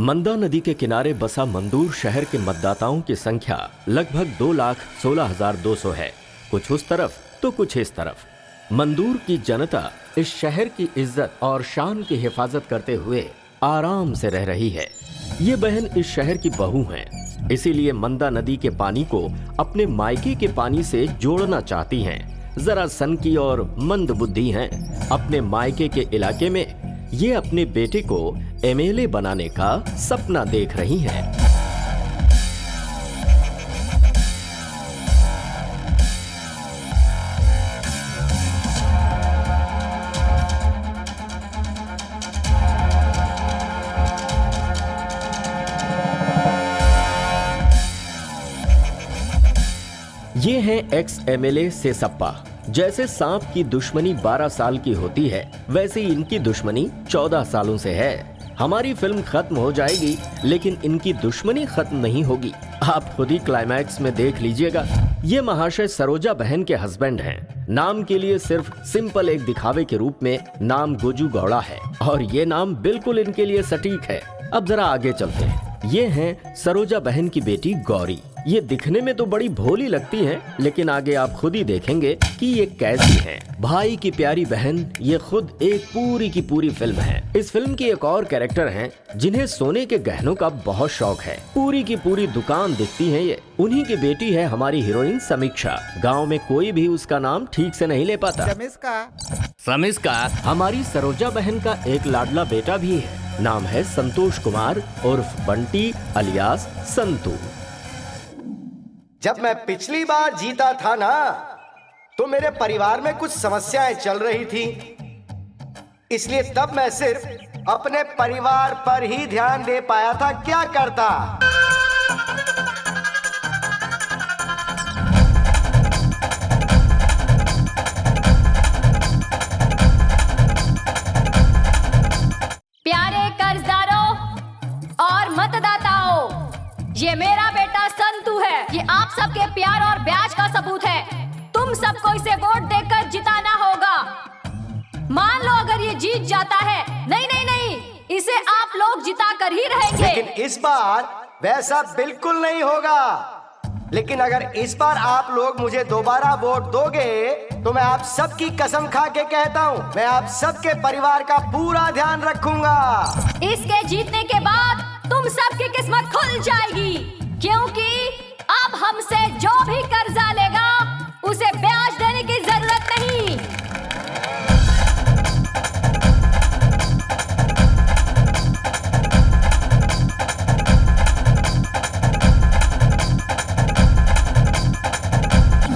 मंदा नदी के किनारे बसा मंदूर शहर के मतदाताओं की संख्या लगभग 2,16,200 है। कुछ उस तरफ तो कुछ इस तरफ। मंदूर की जनता इस शहर की इज्जत और शान की हिफाजत करते हुए आराम से रह रही है। ये बहन इस शहर की बहू हैं, इसीलिए मंदा नदी के पानी को अपने मायके के पानी से जोड़ना चाहती हैं। जरा सनकी और मंद बुद्धि हैं। अपने मायके के इलाके में ये अपने बेटे को एमएलए बनाने का सपना देख रही हैं। ये हैं एक्स एमएलए सेसप्पा। जैसे सांप की दुश्मनी 12 साल की होती है, वैसे ही इनकी दुश्मनी 14 सालों से है। हमारी फिल्म खत्म हो जाएगी, लेकिन इनकी दुश्मनी खत्म नहीं होगी। आप खुद ही क्लाइमैक्स में देख लीजिएगा। ये महाशय सरोजा बहन के हस्बैंड हैं। नाम के लिए सिर्फ सिंपल एक दिखावे के रूप में नाम गोजू गौड़ा है, और ये नाम बिल्कुल इनके लिए सटीक है। अब जरा आगे चलते हैं। ये हैं सरोजा बहन की बेटी गौरी। ये दिखने में तो बड़ी भोली लगती हैं, लेकिन आगे आप खुद ही देखेंगे कि ये कैसी हैं। भाई की प्यारी बहन ये खुद एक पूरी की पूरी फिल्म है। इस फिल्म की एक और कैरेक्टर हैं जिन्हें सोने के गहनों का बहुत शौक है। पूरी की पूरी दुकान दिखती है ये। उन्हीं की बेटी है हमारी हीरोइन समीक्षा। गाँव में कोई भी उसका नाम ठीक से नहीं ले पाता। समीक्षा हमारी सरोजा बहन का एक लाडला बेटा भी है। नाम है संतोष कुमार उर्फ बंटी अलियास संतू। जब मैं पिछली बार जीता था ना, तो मेरे परिवार में कुछ समस्याएं चल रही थी, इसलिए तब मैं सिर्फ अपने परिवार पर ही ध्यान दे पाया था। क्या करता? प्यारे कर्जदारों और मतदाताओं, ये मेरा बेटा संतू है। ये आप सबके प्यार और ब्याज का सबूत है। तुम सबको इसे वोट देकर जिताना होगा। मान लो अगर ये जीत जाता है, नहीं, इसे आप लोग जिता कर ही रहेंगे। लेकिन इस बार वैसा बिल्कुल नहीं होगा। लेकिन अगर इस बार आप लोग मुझे दोबारा वोट दोगे, तो मैं आप सबकी कसम खा के कहता हूँ, मैं आप सबके परिवार का पूरा ध्यान रखूंगा। इसके जीतने के बाद तुम सबकी किस्मत खुल जाएगी, क्योंकि अब हमसे जो भी कर्जा लेगा उसे ब्याज देने की जरूरत नहीं।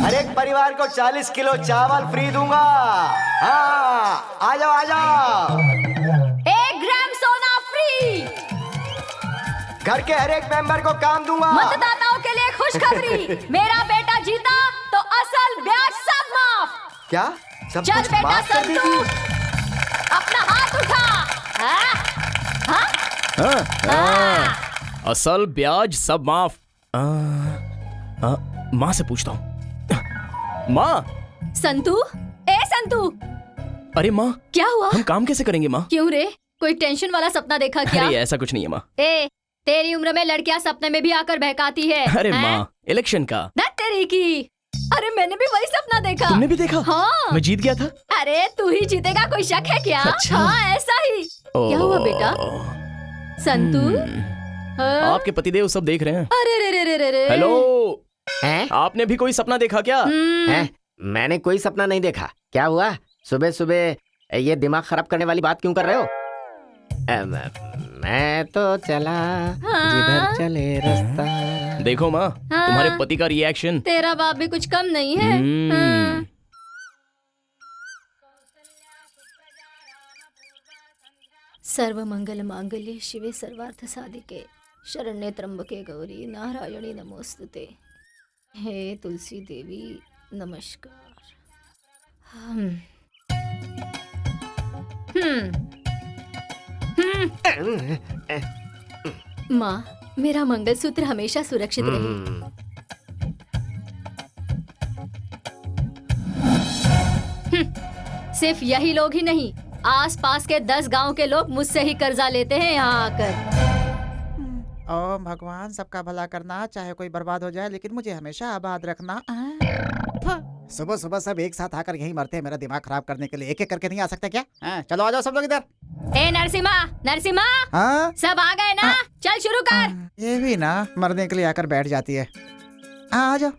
हर एक परिवार को 40 किलो चावल फ्री दूंगा। हाँ, आ जाओ। 1 ग्राम सोना फ्री। घर के हर एक मेंबर को काम दूंगा। मतदाताओं के लिए खुशखबरी, मेरा बेटा जीता तो असल ब्याज सब माफ। क्या? सब चल कुछ बेटा माफ कर संतू, देगी? अपना हाथ उठा। असल ब्याज सब माफ। माँ से पूछता हूँ। माँ। संतू, संतू। अरे माँ, क्या हुआ? हम काम कैसे करेंगे माँ? क्यों रे, कोई टेंशन वाला सपना देखा क्या? अरे ऐसा कुछ नहीं है माँ। तेरी उम्र में लड़कियां सपने में भी आकर बहकाती है। अरे माँ, इलेक्शन का। ना तेरी की। अरे मैंने भी वही सपना देखा। तुमने भी देखा? हाँ। मैं जीत गया था। अरे तू ही जीतेगा, कोई शक है क्या? अच्छा। हाँ ऐसा ही। क्या हुआ बेटा? संतू, आपके पतिदेव सब देख रहे हैं। अरे हेलो, हैं? आपने भी कोई सपना देखा क्या? हैं? मैंने कोई सपना नहीं देखा। क्या हुआ? सुबह सुबह ये दिमाग खराब करने वाली बात क्यों कर रहे हो? मैं तो चला जिधर चले रास्ता। देखो माँ, तुम्हारे पति का रिएक्शन। तेरा बाप भी कुछ कम नहीं है। हाँ। सर्व मंगल मांगल्ये शिवे सर्वार्थ साधिके शरण्ये त्र्यंबके गौरी नारायणी नमोस्तुते। हे तुलसी देवी नमस्कार। माँ, मेरा मंगलसूत्र हमेशा सुरक्षित रहे। सिर्फ यही लोग ही नहीं, आसपास के 10 गांव के लोग मुझसे ही कर्जा लेते हैं यहाँ आकर। ओम भगवान सबका भला करना, चाहे कोई बर्बाद हो जाए लेकिन मुझे हमेशा आबाद रखना। सुबह सुबह सब एक साथ आकर यही मरते हैं मेरा दिमाग खराब करने के लिए। एक एक करके नहीं आ सकते क्या? चलो आ जाओ सब लोग इधर। ए नरसिम्हा, नरसिम्हा, हाँ सब आ गए ना? चल शुरू कर। ये भी ना मरने के लिए आकर बैठ जाती है। आ जाओ।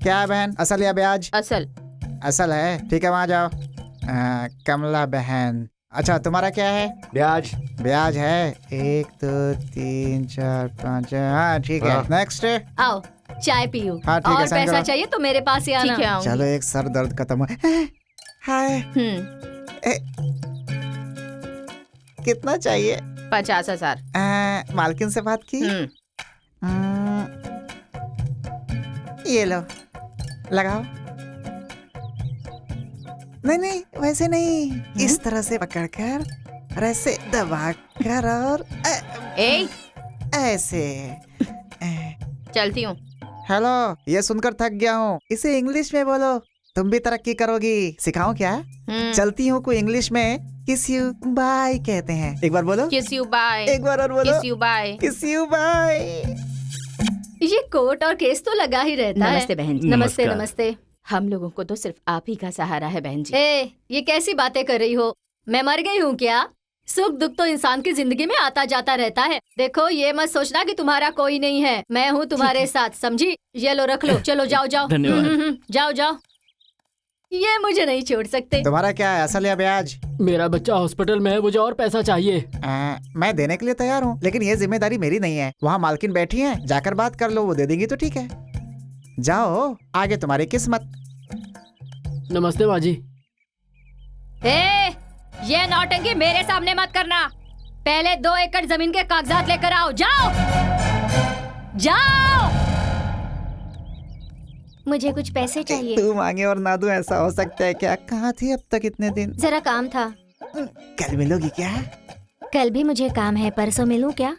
क्या है बहन, असल या ब्याज? असल। असल है, ठीक है वहाँ जाओ। कमला बहन, अच्छा तुम्हारा क्या है? ब्याज। ब्याज है 1 2 3 4 5। हाँ ठीक है, नेक्स्ट। आओ चाय पियो। हाँ, ठीक है, और साइन पैसा करो। चाहिए तो मेरे पास ही आना। ठीक है आऊंगी। चलो एक सर दर्द खत्म हो। हाय, कितना चाहिए? 50,000। मालकिन से बात की? ये लो, लगाओ। नहीं नहीं वैसे नहीं, इस तरह से पकड़कर और ऐसे दबाकर और ए ऐसे। चलती हूँ। हेलो, ये सुनकर थक गया हूँ, इसे इंग्लिश में बोलो, तुम भी तरक्की करोगी। सिखाऊं क्या? चलती हूँ को इंग्लिश में किस यू बाय कहते हैं। एक बार बोलो। किस यू बाय। एक बार और बोलो। किस यू बाय। किस यू बाय। ये कोट और केस तो लगा ही रहता है। नमस्ते बहन जी। नमस्ते नमस्कार। नमस्ते। हम लोगों को तो सिर्फ आप ही का सहारा है बहन जी। ए, ये कैसी बातें कर रही हो? मैं मर गई हूँ क्या? सुख दुख तो इंसान की जिंदगी में आता जाता रहता है। देखो ये मत सोचना कि तुम्हारा कोई नहीं है, मैं हूँ तुम्हारे साथ, समझी? ये लो रख लो, चलो जाओ जाओ। धन्यवाद। जाओ जाओ। ये मुझे नहीं छोड़ सकते। तुम्हारा क्या है, असल या ब्याज? मेरा बच्चा हॉस्पिटल में है, मुझे और पैसा चाहिए। मैं देने के लिए तैयार हूँ, लेकिन ये जिम्मेदारी मेरी नहीं है। वहाँ मालकिन बैठी है, जाकर बात कर लो, वो दे देंगी तो ठीक है। जाओ, आगे तुम्हारी किस्मत। नमस्ते बाजी। ए, ये नौटंकी मेरे सामने मत करना। पहले 2 एकड़ जमीन के कागजात लेकर आओ। जाओ जाओ। मुझे कुछ पैसे चाहिए। तू मांगे और ना दूं, ऐसा हो सकता है क्या? कहाँ थी अब तक इतने दिन? जरा काम था। कल मिलोगी क्या? कल भी मुझे काम है, परसों मिलूं क्या?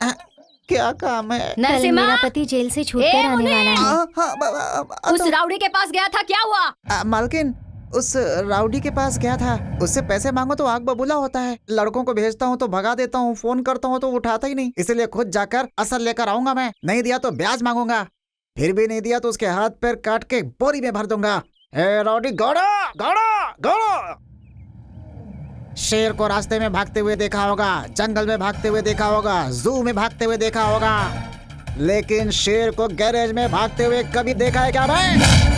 क्या काम है? नरसिम्हा, मेरा पति जेल से छूटकर आने वाला है। उस राउडी के पास गया था, क्या हुआ? मालकिन, उस राउडी के पास गया था, उससे पैसे मांगो तो आग बबूला होता है। लड़कों को भेजता हूँ तो भगा देता हूँ, फोन करता हूँ तो उठाता ही नहीं, इसलिए खुद जाकर असल लेकर आऊंगा। मैं नहीं दिया तो ब्याज मांगूंगा, फिर भी नहीं दिया तो उसके हाथ पैर काट के बोरी में भर दूंगा। ए राउडी, गौड़ा गौड़ा गौड़ा। शेर को रास्ते में भागते हुए देखा होगा, जंगल में भागते हुए देखा होगा, जू में भागते हुए देखा होगा, लेकिन शेर को गैरेज में भागते हुए कभी देखा है क्या भाई?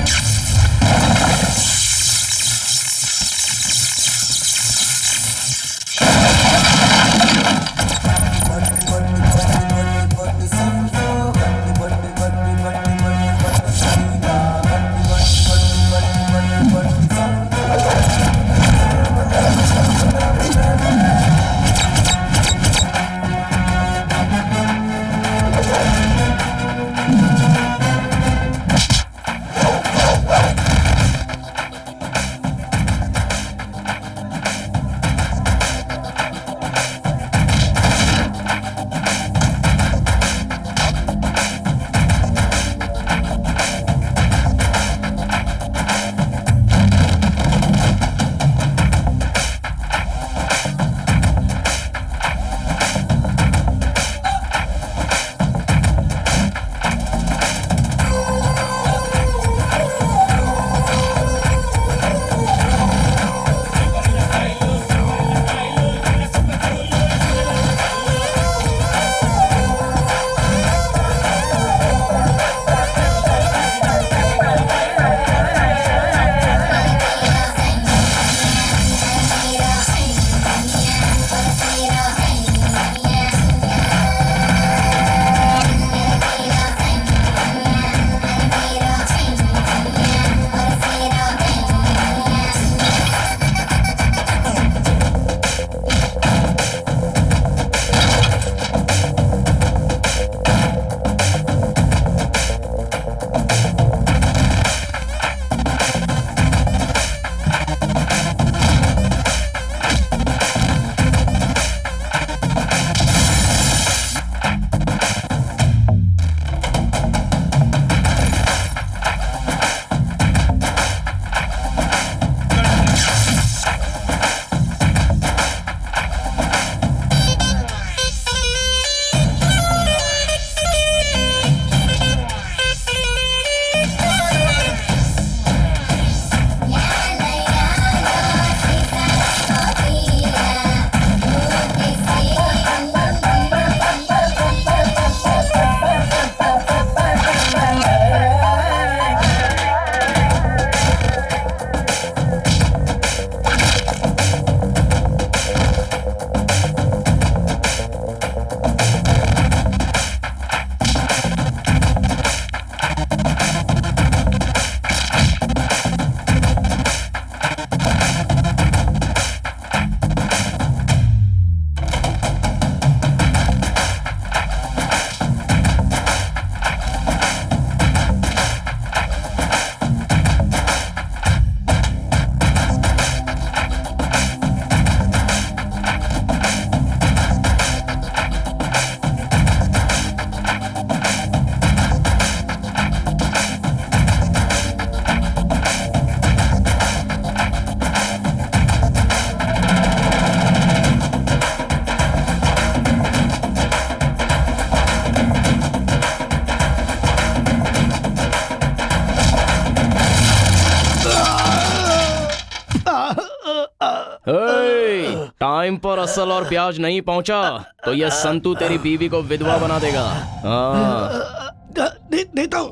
टाइम पर असल और ब्याज नहीं पहुंचा तो यह संतू तेरी बीवी को विधवा बना देगा। हाँ देता हूँ,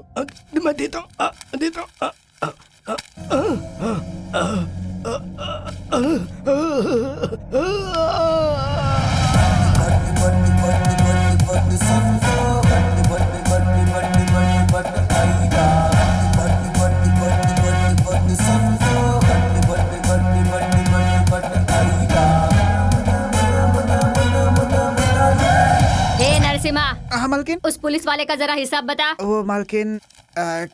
मैं देता हूँ। हे नरसिम्हा, हाँ मालकिन। उस पुलिस वाले का जरा हिसाब बता। वो मालकिन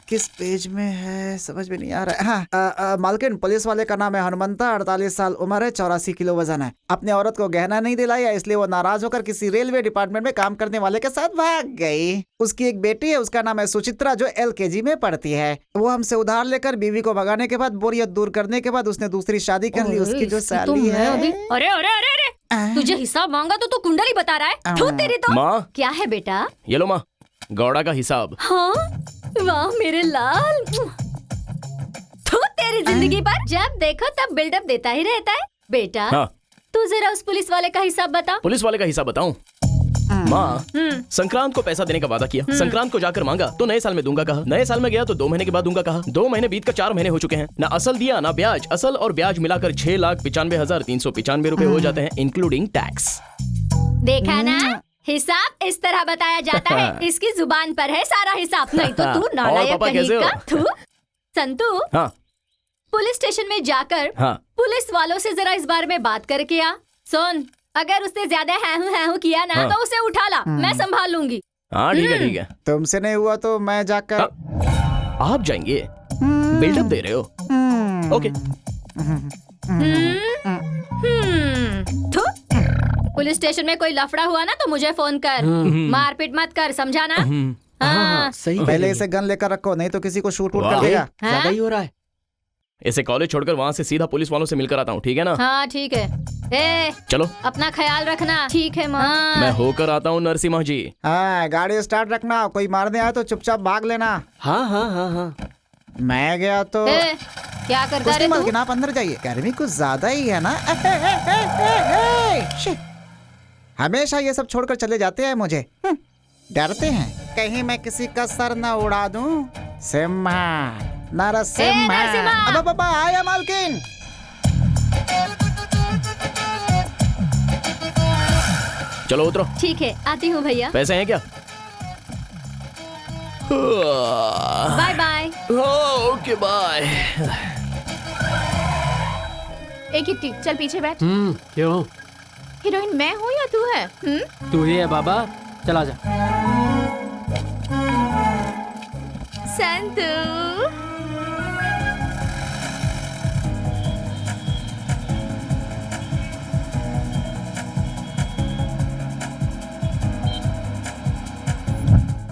किस पेज में है समझ में नहीं आ रहा है। हाँ मालकिन, पुलिस वाले का नाम है हनुमंता, 48 साल उम्र है, 84 किलो वजन है। अपनी औरत को गहना नहीं दिलाया इसलिए वो नाराज होकर किसी रेलवे डिपार्टमेंट में काम करने वाले के साथ भाग गई। उसकी एक बेटी है, उसका नाम है सुचित्रा, जो LKG में पढ़ती है। वो हमसे उधार लेकर बीवी को भगाने के बाद, बोरियत दूर करने के बाद उसने दूसरी शादी कर ली। उसकी जो साली है। अरे अरे अरे अरे, तुझे हिसाब मांगा तो तू कुंडली बता रहा है। थू तेरी तो। माँ, क्या है बेटा? ये लो माँ, गौड़ा का हिसाब। हाँ, वाह मेरे लाल। तू तेरी जिंदगी पर जब देखो तब बिल्डअप देता ही रहता है। बेटा हाँ। तू जरा उस पुलिस वाले का हिसाब बता। पुलिस वाले का हिसाब बताऊं? माँ, संक्रांत को पैसा देने का वादा किया, संक्रांत को जाकर मांगा तो नए साल में दूंगा कहा, नए साल में गया तो 2 महीने के बाद दूंगा कहा, 2 महीने बीत कर 4 महीने हो चुके हैं, ना असल दिया ना ब्याज। असल और ब्याज मिलाकर 6,95,395 रुपए हो जाते हैं, इंक्लूडिंग टैक्स। देखा ना, हिसाब इस तरह बताया जाता है। इसकी जुबान पर है सारा हिसाब, नहीं तो तू नालायक पापा कहीं कैसे हो? का। तू संतू, हाँ पुलिस स्टेशन में जाकर हाँ पुलिस वालों से जरा इस बारे में बात करके आ। सुन, अगर उसने ज्यादा हैहू किया ना हाँ। तो उसे उठा ला, मैं संभाल लूंगी। हाँ ठीक है ठीक है। तुमसे नहीं हुआ तो मैं जाकर। आप जाएंगे? बिल्डअप दे रहे हो? ओके। थू, पुलिस स्टेशन में कोई लफड़ा हुआ ना तो मुझे फोन कर। मारपीट मत कर, समझा ना? हाँ। सही पहले इसे गन लेकर रखो, नहीं तो किसी को शूट कर वाह। देगा। ज्यादा ही हो रहा है। इसे कॉलेज छोड़कर वहाँ से सीधा पुलिस वालों से मिलकर आता हूँ, ठीक है ना? हाँ ठीक है। ए, चलो अपना ख्याल रखना। ठीक है माँ। मैं होकर आता हूँ नरसिम्हा जी। हाँ, गाड़ी स्टार्ट रखना, कोई मारने आए तो चुपचाप भाग लेना। हाँ हाँ हाँ हाँ। मैं गया तो ए, क्या करता कुछ रे नहीं तू? मालकिन, आप अंदर जाइए, गर्मी कुछ ज्यादा ही है ना। शिट। हमेशा ये सब छोड़कर चले जाते हैं मुझे। डरते हैं कहीं मैं किसी का सर न उड़ा दूं। सिम्हा, नरसिम्हा। नरसिम्हा। अब आया मालकिन। चलो उतरो। ठीक है, आती हूँ भैया। पैसे हैं क्या? Bye bye. Okay bye. एक किट्टी, चल पीछे बैठ। क्यों? हीरोइन मैं हूँ या तू है? तू ही है बाबा, चला जा। संतू,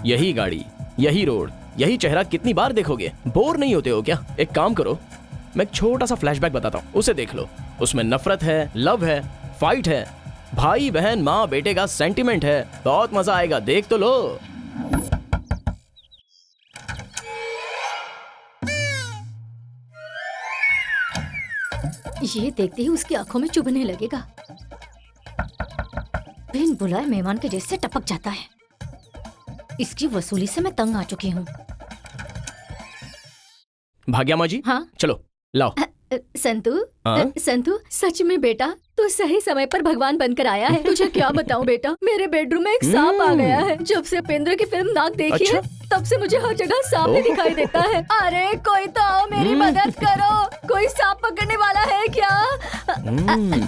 यही गाड़ी, यही रोड, यही चेहरा कितनी बार देखोगे? बोर नहीं होते हो क्या? एक काम करो, मैं एक छोटा सा फ्लैशबैक बताता हूँ, उसे देख लो। उसमें नफरत है, लव है, फाइट है, भाई बहन माँ बेटे का सेंटिमेंट है। बहुत मजा आएगा, देख तो लो। ये देखते ही उसकी आंखों में चुभने लगेगा। बिन बुलाए मेहमान के जैसे टपक जाता है। इसकी वसूली से मैं तंग आ चुकी हूँ। भाग्या माँ जी, हाँ? चलो लाओ। संतू, हाँ? संतू, सच में बेटा तू सही समय पर भगवान बनकर आया है। तुझे क्या बताऊं बेटा, मेरे बेडरूम में एक सांप आ गया है। जब से उपेंद्र की फिल्म नाक देखी अच्छा? है तब से मुझे हर जगह सांप ही दिखाई देता है। अरे कोई तो आओ, मेरी मदद करो। कोई सांप पकड़ने वाला है क्या?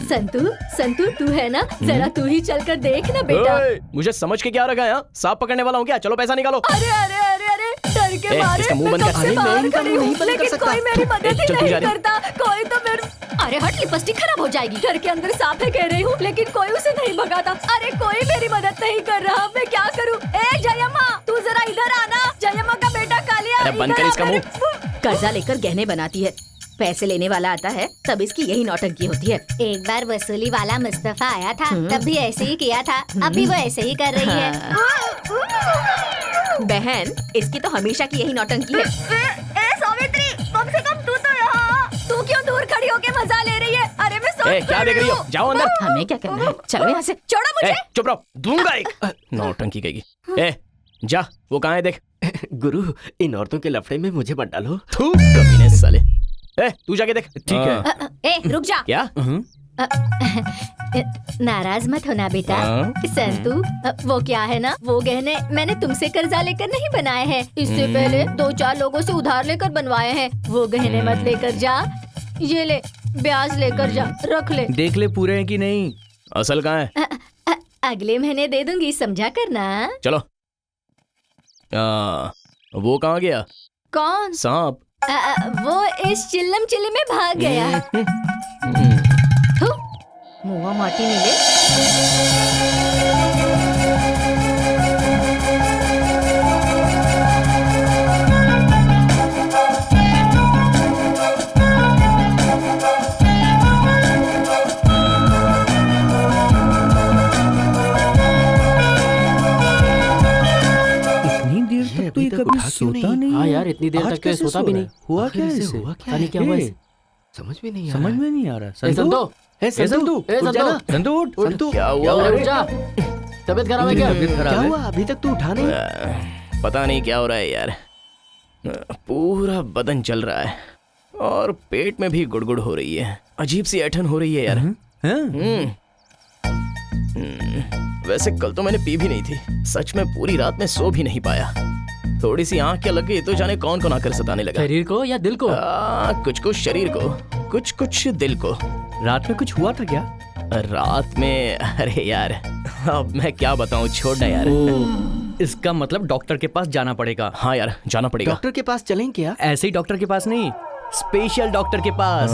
संतू, संतू तू है ना, जरा तू ही चलकर देख ना बेटा। ओए, मुझे समझ के क्या रखा है? सांप पकड़ने वाला हूँ क्या? चलो पैसा निकालो। अरे अरे अरे अरे, डर के ए, मारे इसका मुंह मैं बंद कब कर। से अरे, बाहर मैं इनका खड़ी मुंह हूँ, नहीं बंद कर लेकिन सकता। कोई मेरी मदद ही चल, तू नहीं जा रही। करता। कोई तो मेरे, अरे हट, लिपस्टिक खराब हो जाएगी। घर के अंदर सांप है कह रही हूँ, लेकिन कोई उसे नहीं भगाता। अरे कोई मेरी मदद नहीं कर रहा, मैं क्या करूँ? ए जयम्मा, तू जरा इधर आना। जयम्मा का बेटा कालिया, अरे बंद इधर कर आ इसका मेरे- कर्जा लेकर गहने बनाती है, पैसे लेने वाला आता है तब इसकी यही नौटंकी होती है। एक बार वसूली वाला मुस्तफा आया था, तब भी ऐसे ही किया था। अभी वो ऐसे ही कर रही है। बहन, इसकी तो हमेशा की यही नौटंकी है। ए सावित्री, कम से कम तू तो यहाँ। तू क्यों दूर खड़ी होके मजा ले रही है? अरे मैं ए, क्या देख रही हो? जाओ अंदर। हमें क्या करना है? चलो यहाँ से। छोड़ो मुझे। ए, चुप रहो, दूंगा एक। नौटंकी कहेगी। ए, जा, वो कहाँ है देख। गुरु, इन औरतों के लफड़े में मुझे मत डालो। थू, कमीने साले। ए, तू जाके देख। ठीक है। ए रुक जा। क्या? नाराज मत होना बेटा। हाँ? संतू, वो क्या है ना, वो गहने मैंने तुमसे कर्जा लेकर नहीं बनाए हैं। इससे पहले 2-4 लोगों से उधार लेकर बनवाए हैं। वो गहने मत लेकर जा। ये ले, ब्याज लेकर जा, रख ले। देख ले पूरे हैं कि नहीं। असल कहाँ है? अगले महीने दे दूंगी, समझा करना। चलो। वो कहाँ गया? कौन? सांप। वो इस चिल्लम चिल्ली में भाग गया। थू, मुआ माटी मिले। इतनी देर तक तो ये कभी सोता नहीं। हाँ यार, इतनी देर आज तक तो ये कैसे सोता सो भी रहा नहीं। है? हुआ क्या आखिर है इसे इसे? हुआ क्या पता नहीं क्या हुआ ए, इसे। समझ में नहीं आ समझ रहा। में नहीं आ रहा। ए, संतो, ए, संतु, ए, उठ जा ना। संतु, संतु उठ, संतु। क्या क्या हुआ? हुआ? रुक जा। तबीयत खराब है क्या? तबीयत खराब क्या है। हुआ? अभी तक तू उठा नहीं। पता नहीं क्या हो रहा है यार। पूरा बदन चल रहा है और पेट में भी गुड़गुड़ हो रही है। अजीब सी ऐठन हो रही है यार। हाँ? वैसे कल तो मैंने पी भी नहीं थी। सच में पूरी रात में सो भी नहीं पाया। थोड़ी सी आंख क्या लग गई तो जाने कौन कौन आकर सताने लगा। शरीर को या दिल को? कुछ कुछ शरीर को, कुछ कुछ दिल को। रात में कुछ हुआ था क्या? रात में अरे यार, अब मैं क्या बताऊं, छोड़ना यार। इसका मतलब डॉक्टर के पास जाना पड़ेगा। हाँ यार, जाना पड़ेगा। डॉक्टर के पास चलें क्या? ऐसे ही डॉक्टर के पास नहीं, स्पेशल डॉक्टर के पास।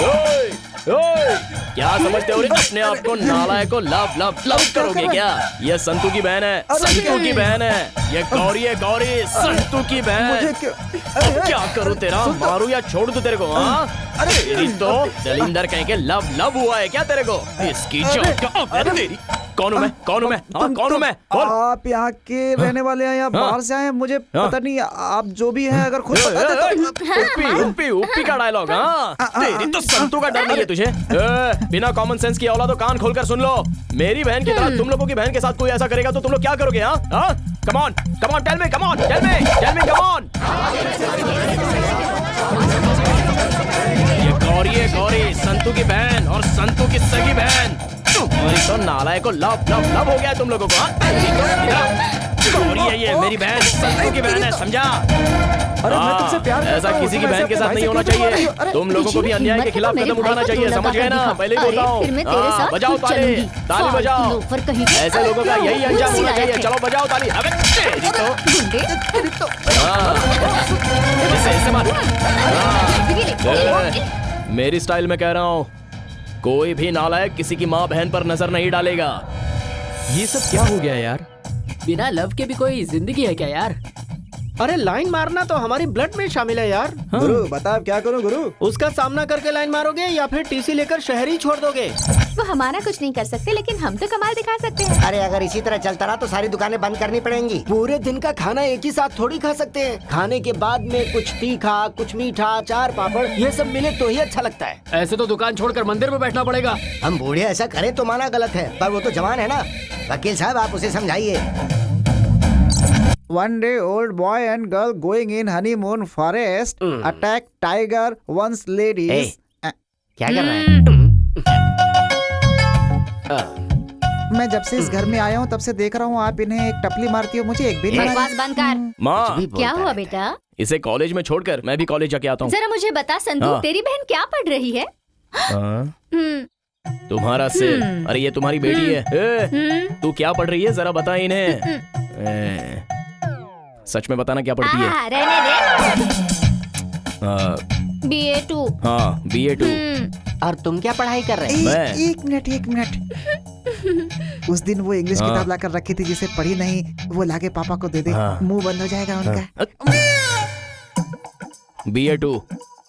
ओए, ओए, क्या समझते हो रे अपने आप को? नालायक को लव लव लव करोगे क्या? ये संतू की बहन है, संतू की बहन है। ये गौरी है, गौरी, संतू की बहन। अब क्या करूं तेरा? मारूं या छोड़ दूं तेरे को? हाँ, तेरी तो दलिंदर कहीं के लव लव हुआ है क्या तेरे को? इसकी अबे तेरी। कौन हूं मैं? कौन हूं मैं? हाँ, कौन हूं मैं? बोल। आप यहाँ के रहने वाले हैं या बाहर से आए हैं? मुझे पता नहीं। आप जो भी हैं, अगर खुद बता दे तो। उप्पी उप्पी उप्पी का डायलॉग। हाँ, तेरी तो संतू का डर नहीं है तुझे। बिना कॉमन सेंस की औलादो, कान खोलकर सुन लो। मेरी बहन की तरह तुम लोगों की बहन के साथ कोई ऐसा करेगा तो तुम लोग क्या करोगे? हाँ, come on, tell me, come on, tell me, come on. ये गौरी है, गौरी, संतू की बहन और संतू की सगी बहन। तुम्हारी तो नालायक को लव लव लव हो गया तुम लोगों को। हाँ, गौरी है ये, मेरी बहन, संतू की बहन है, समझा? अरे मैं तुमसे प्यार करता ऐसा हूँ, किसी की तुम बहन ऐसे के साथ अपने नहीं होना भाई से क्यों चाहिए। बोल रही हो? तुम लोगों को भी अन्याय के खिलाफ कदम उठाना चाहिए, समझ गए ना? पहले ही बोलता हूँ। हाँ, बजाओ ताली, ताली बजाओ। ऐसे लोगों का यही अंजाम होना चाहिए। चलो बजाओ ताली। अबे तेरी तो। हाँ, ऐसे मार। हाँ, मेरी स्टाइल में कह रहा हूँ, कोई भी नालायक किसी की माँ बहन पर नजर नहीं डालेगा। ये सब क्या हो गया यार? बिना लव के भी कोई जिंदगी है क्या यार? अरे लाइन मारना तो हमारी ब्लड में शामिल है यार। गुरु बता, अब क्या करूं गुरु? उसका सामना करके लाइन मारोगे या फिर टीसी लेकर शहर ही छोड़ दोगे? वो हमारा कुछ नहीं कर सकते, लेकिन हम तो कमाल दिखा सकते हैं। अरे अगर इसी तरह चलता रहा तो सारी दुकानें बंद करनी पड़ेंगी। पूरे दिन का खाना एक ही साथ थोड़ी खा सकते हैं। खाने के बाद में कुछ तीखा, कुछ मीठा, चार पापड़, ये सब मिले तो ही अच्छा लगता है। ऐसे तो दुकान छोड़कर मंदिर में बैठना पड़ेगा। हम बूढ़े ऐसा करें तो माना गलत है, पर वो तो जवान है ना। वकील साहब, आप उसे समझाइए। One day old boy and girl going in honeymoon forest attack tiger once ladies. क्या कर रहा है? मैं जब से इस घर में आया हूँ तब से देख रहा हूँ आप इन्हें एक टपली मारती हो, मुझे एक भी नहीं बकवास मारी। बंद कर। माँ, क्या हुआ बेटा? इसे कॉलेज में छोड़कर मैं भी कॉलेज जाके आता हूँ। जरा मुझे बता संतू, हाँ। तेरी बहन क्या पढ़ रही है? तुम्हारा सिर। अरे ये तुम्हारी बेटी है। तू क्या पढ़ रही है, जरा बता इन्हें। सच में बताना क्या पढ़ती है? रहने दे। BA2। हाँ, BA2। और तुम क्या पढ़ाई कर रहे? मैं? एक मिनट। उस दिन वो इंग्लिश हाँ। किताब लाकर रखी थी जिसे पढ़ी नहीं, वो लाके पापा को दे दे। हाँ। मुंह बंद हो जाएगा उनका। BA2।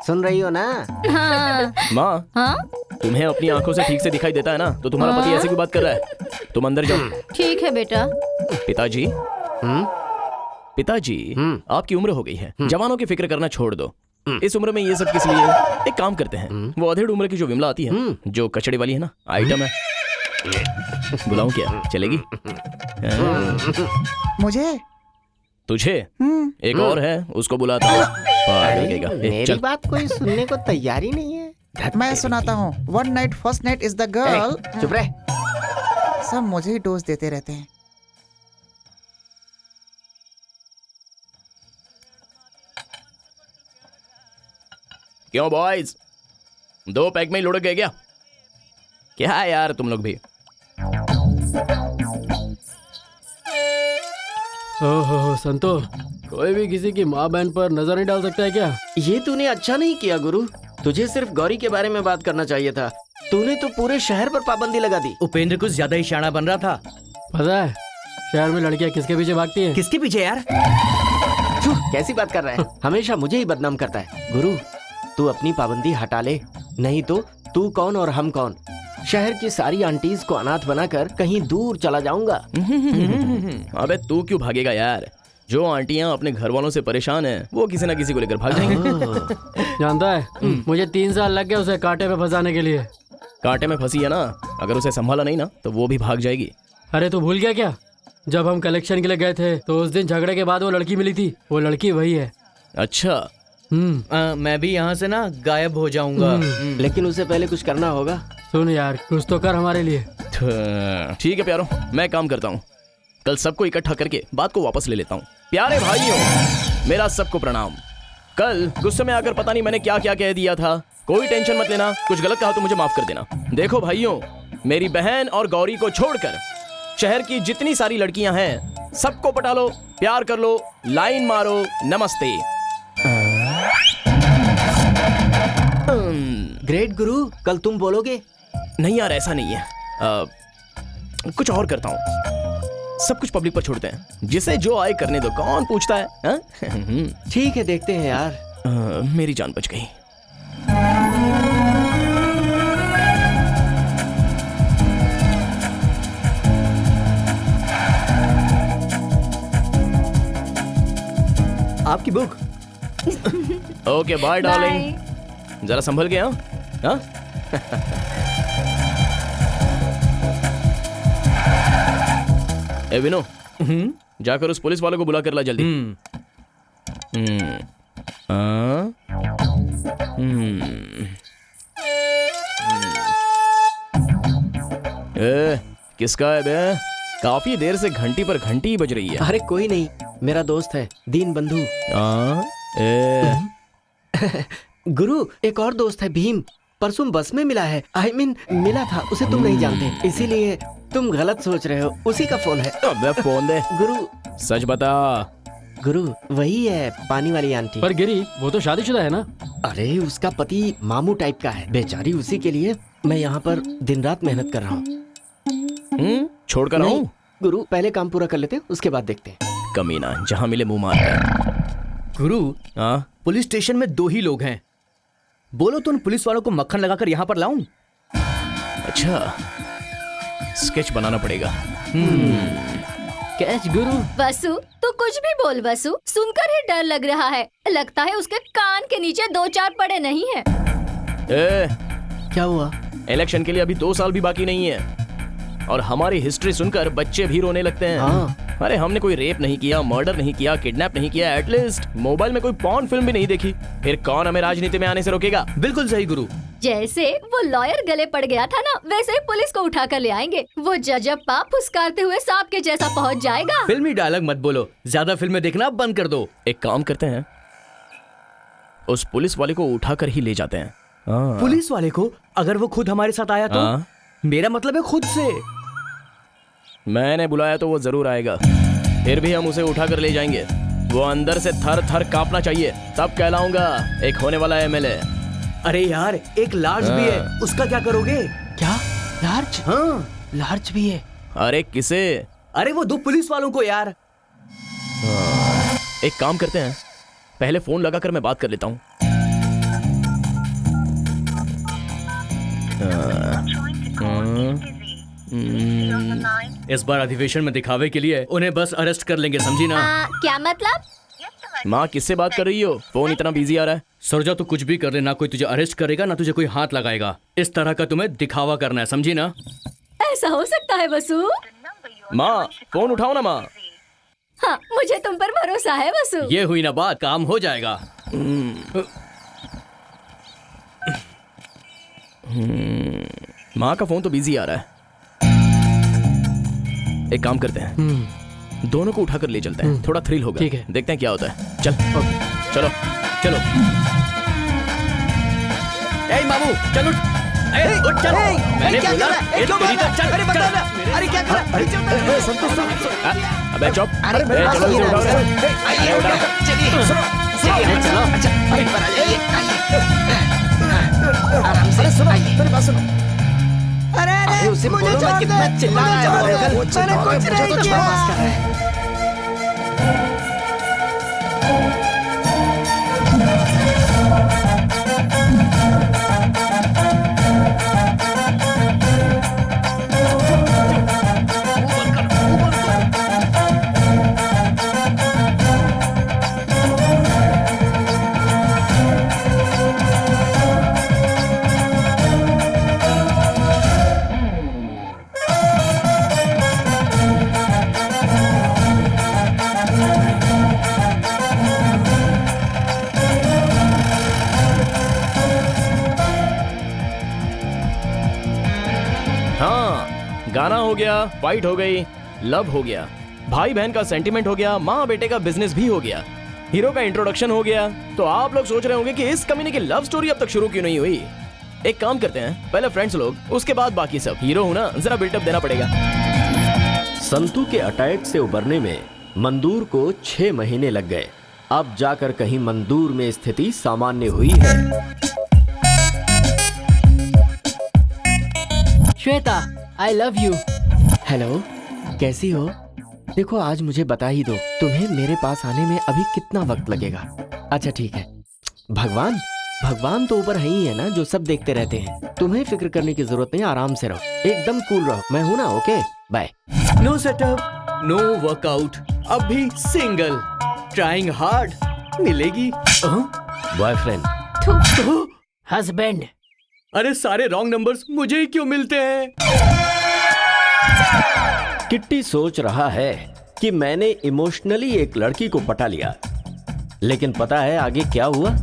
सुन रही हो ना? हाँ। माँ, हाँ? तुम्हें अपनी आंखों से ठीक से दिखाई देता है ना, तो तुम्हारा पति ऐसे क्यों बात कर रहा है? तुम अंदर जाओ। ठीक है बेटा। पिताजी, पिताजी, आपकी उम्र हो गई है, जवानों की फिक्र करना छोड़ दो। इस उम्र में ये सब किस लिए? एक काम करते हैं, वो अधेड़ उम्र की जो विमला आती है, जो कचड़े वाली है ना, आइटम है, बुलाऊं क्या? चलेगी? मुझे तुझे? एक और है, उसको बुलाता हूँ। मेरी चल। बात कोई सुनने को तैयार ही नहीं है। मैं सुनाता हूँ। One night first night is the girl. चुप रह। सब मुझे ही डोज देते रहते हैं। क्यों बॉयज, 2 पैक में ही लुढ़क गए क्या? क्या यार तुम लोग भी? ओहो संतो, कोई भी किसी की माँ बहन पर नजर नहीं डाल सकता है क्या? ये तूने अच्छा नहीं किया गुरु। तुझे सिर्फ गौरी के बारे में बात करना चाहिए था। तूने तो पूरे शहर पर पाबंदी लगा दी। उपेंद्र कुछ ज्यादा ही शाना बन रहा था। पता है शहर में लड़कियां किसके पीछे भागती हैं? किसके पीछे यार? कैसी बात कर रहा है? हमेशा मुझे ही बदनाम करता है। गुरु, तू अपनी पाबंदी हटा ले, नहीं तो तू कौन और हम कौन। शहर की सारी आंटीज को अनाथ बनाकर कहीं दूर चला जाऊंगा। अबे तू क्यों भागेगा यार? जो आंटियां अपने घर वालों से परेशान हैं, वो किसी ना किसी को लेकर भाग जाएंगे। जानता है मुझे 3 साल लग गए उसे कांटे में फंसाने के लिए। कांटे में फंसी है ना, अगर उसे संभाला नहीं ना तो वो भी भाग जाएगी। अरे तू भूल गया क्या? जब हम कलेक्शन के लिए गए थे तो उस दिन झगड़े के बाद वो लड़की मिली थी। वो लड़की वही है। अच्छा, मैं भी यहाँ से ना गायब हो जाऊंगा। लेकिन उसे पहले कुछ करना होगा। सुन यार, कुछ तो कर हमारे लिए। ठीक है प्यारो, मैं काम करता हूँ। कल सबको इकट्ठा करके बात को वापस ले लेता हूँ। प्यारे भाइयों, मेरा सबको प्रणाम। कल गुस्से में आकर पता नहीं मैंने क्या क्या कह दिया था। कोई टेंशन मत लेना, कुछ गलत कहा तो मुझे माफ कर देना। देखो भाइयों, मेरी बहन और गौरी को छोड़कर शहर की जितनी सारी लड़कियां हैं, सबको पटा लो, प्यार कर लो, लाइन मारो, नमस्ते। ग्रेट गुरु, कल तुम बोलोगे? नहीं यार, ऐसा नहीं है। कुछ और करता हूँ। सब कुछ पब्लिक पर छोड़ते हैं, जिसे जो आए करने दो, कौन पूछता है? ठीक है, देखते हैं यार। मेरी जान बच गई। आपकी बुक। ओके बाय डार्लिंग, जरा संभल के। हाँ? ए विनो, जाकर उस पुलिस वाले को बुला कर ला जल्दी। किसका है बे? काफी देर से घंटी पर घंटी बज रही है। अरे कोई नहीं, मेरा दोस्त है, दीन बंधु। गुरु, एक और दोस्त है, भीम। परसों बस में मिला है। I mean, मिला था, उसे तुम नहीं जानते, इसीलिए तुम गलत सोच रहे हो। उसी का फोन है। अबे फोन दे। गुरु सच बता। गुरु, वही है पानी वाली आंटी। पर गिरी, वो तो शादीशुदा है ना? अरे उसका पति मामू टाइप का है। बेचारी, उसी के लिए मैं यहाँ पर दिन रात मेहनत कर रहा हूँ। छोड़कर आऊं? गुरु, पहले काम पूरा कर लेते हैं, उसके बाद देखते हैं। कमीना, जहाँ मिले मुंह मारता। गुरु, पुलिस स्टेशन में 2 ही लोग हैं। बोलो तो उन पुलिस वालों को मक्खन लगाकर यहाँ पर लाऊं? अच्छा, स्केच बनाना पड़ेगा। कैच गुरु। वसु, तू कुछ भी बोल वसु, सुनकर ही डर लग रहा है। लगता है उसके कान के नीचे 2-4 पड़े नहीं है। क्या हुआ? इलेक्शन के लिए अभी 2 साल भी बाकी नहीं है, और हमारी हिस्ट्री सुनकर बच्चे भी रोने लगते हैं। हाँ। अरे हमने कोई रेप नहीं किया, मर्डर नहीं किया, किडनैप नहीं किया, एटलीस्ट मोबाइल में कोई पॉर्न फिल्म भी नहीं देखी। फिर कौन हमें राजनीति में आने से रोकेगा? बिल्कुल सही गुरु। जैसे वो लॉयर गले पड़ गया था ना, वैसे ही पुलिस को उठा कर ले आएंगे। वो जजप्पा फुसकारते हुए सांप के जैसा पहुंच जाएगा। फिल्मी डायलॉग मत बोलो, ज्यादा फिल्में देखना बंद कर दो। एक काम करते हैं, उस पुलिस वाले को उठाकर ही ले जाते हैं। पुलिस वाले को? अगर वो खुद हमारे साथ आया तो? मेरा मतलब है खुद से। मैंने बुलाया तो वो जरूर आएगा, फिर भी हम उसे उठाकर ले जाएंगे। वो अंदर से थर थर कांपना चाहिए, तब कहलाऊंगा एक होने वाला एमएलए। अरे यार, एक लार्ज भी है, उसका क्या करोगे? क्या? लार्ज? हाँ, लार्ज भी है। अरे किसे? अरे वो 2 पुलिस वालों को यार। एक काम करते हैं, पहले फोन लगाकर मैं बात कर लेता हूँ। इस बार अधिवेशन में दिखावे के लिए उन्हें बस अरेस्ट कर लेंगे, समझी ना? क्या मतलब? माँ किससे बात कर रही हो? फोन इतना बिजी आ रहा है। सरजा तू कुछ भी कर ले, ना कोई तुझे अरेस्ट करेगा ना तुझे कोई हाथ लगाएगा। इस तरह का तुम्हें दिखावा करना है, समझी ना? ऐसा हो सकता है वसु? माँ फोन उठाओ ना माँ। हाँ, मुझे तुम पर भरोसा है वसु। ये हुई ना बात, काम हो जाएगा। माँ का फोन तो बिजी आ रहा है। एक काम करते हैं, दोनों को उठाकर ले चलते हैं, थोड़ा थ्रिल होगा। ठीक है। देखते हैं क्या होता है। चल चलो चलो। ए मामू चल उठ। उठ चल। मैंने बोला चल। अरे क्या कर रहा है? संतोष अबे चुप। अरे चलो इसे उठाओ। चलो आराम से सुनो, मेरी बात सुनो। अरे उसे बोलो मत, कितना चिल्ला रहा है वो। मैंने कुछ नहीं किया। गाना हो गया, फाइट हो गई, लव हो गया, भाई बहन का सेंटिमेंट हो गया, माँ बेटे का बिजनेस भी हो गया, हीरो का इंट्रोडक्शन हो गया। तो आप लोग सोच रहे होंगे कि इस कमीने की लव स्टोरी अब तक शुरू क्यों नहीं हुई। एक काम करते हैं, पहले फ्रेंड्स लोग, उसके बाद बाकी सब। हीरो हूं ना, जरा बिल्टअप देना पड़ेगा। संतू के अटैक से उबरने में मंदूर को 6 महीने लग गए। अब जाकर कहीं मंदूर में स्थिति सामान्य हुई है। Shweta, I love you. Hello, कैसी हो? देखो आज मुझे बता ही दो, तुम्हें मेरे पास आने में अभी कितना वक्त लगेगा? अच्छा ठीक है। भगवान तो ऊपर है ही है ना, जो सब देखते रहते हैं। तुम्हें फिक्र करने की जरूरत नहीं, आराम से रहो, एकदम कूल रहो। मैं हूं ना, okay bye. No setup, no workout, अब भी सिंगल, ट्राइंग हार्ड, मिलेगी बॉयफ्रेंड, हस्बैंड। अरे सारे रॉन्ग नंबर्स मुझे ही क्यों मिलते हैं? किट्टी सोच रहा है कि मैंने इमोशनली एक लड़की को पटा लिया, लेकिन पता है आगे क्या हुआ?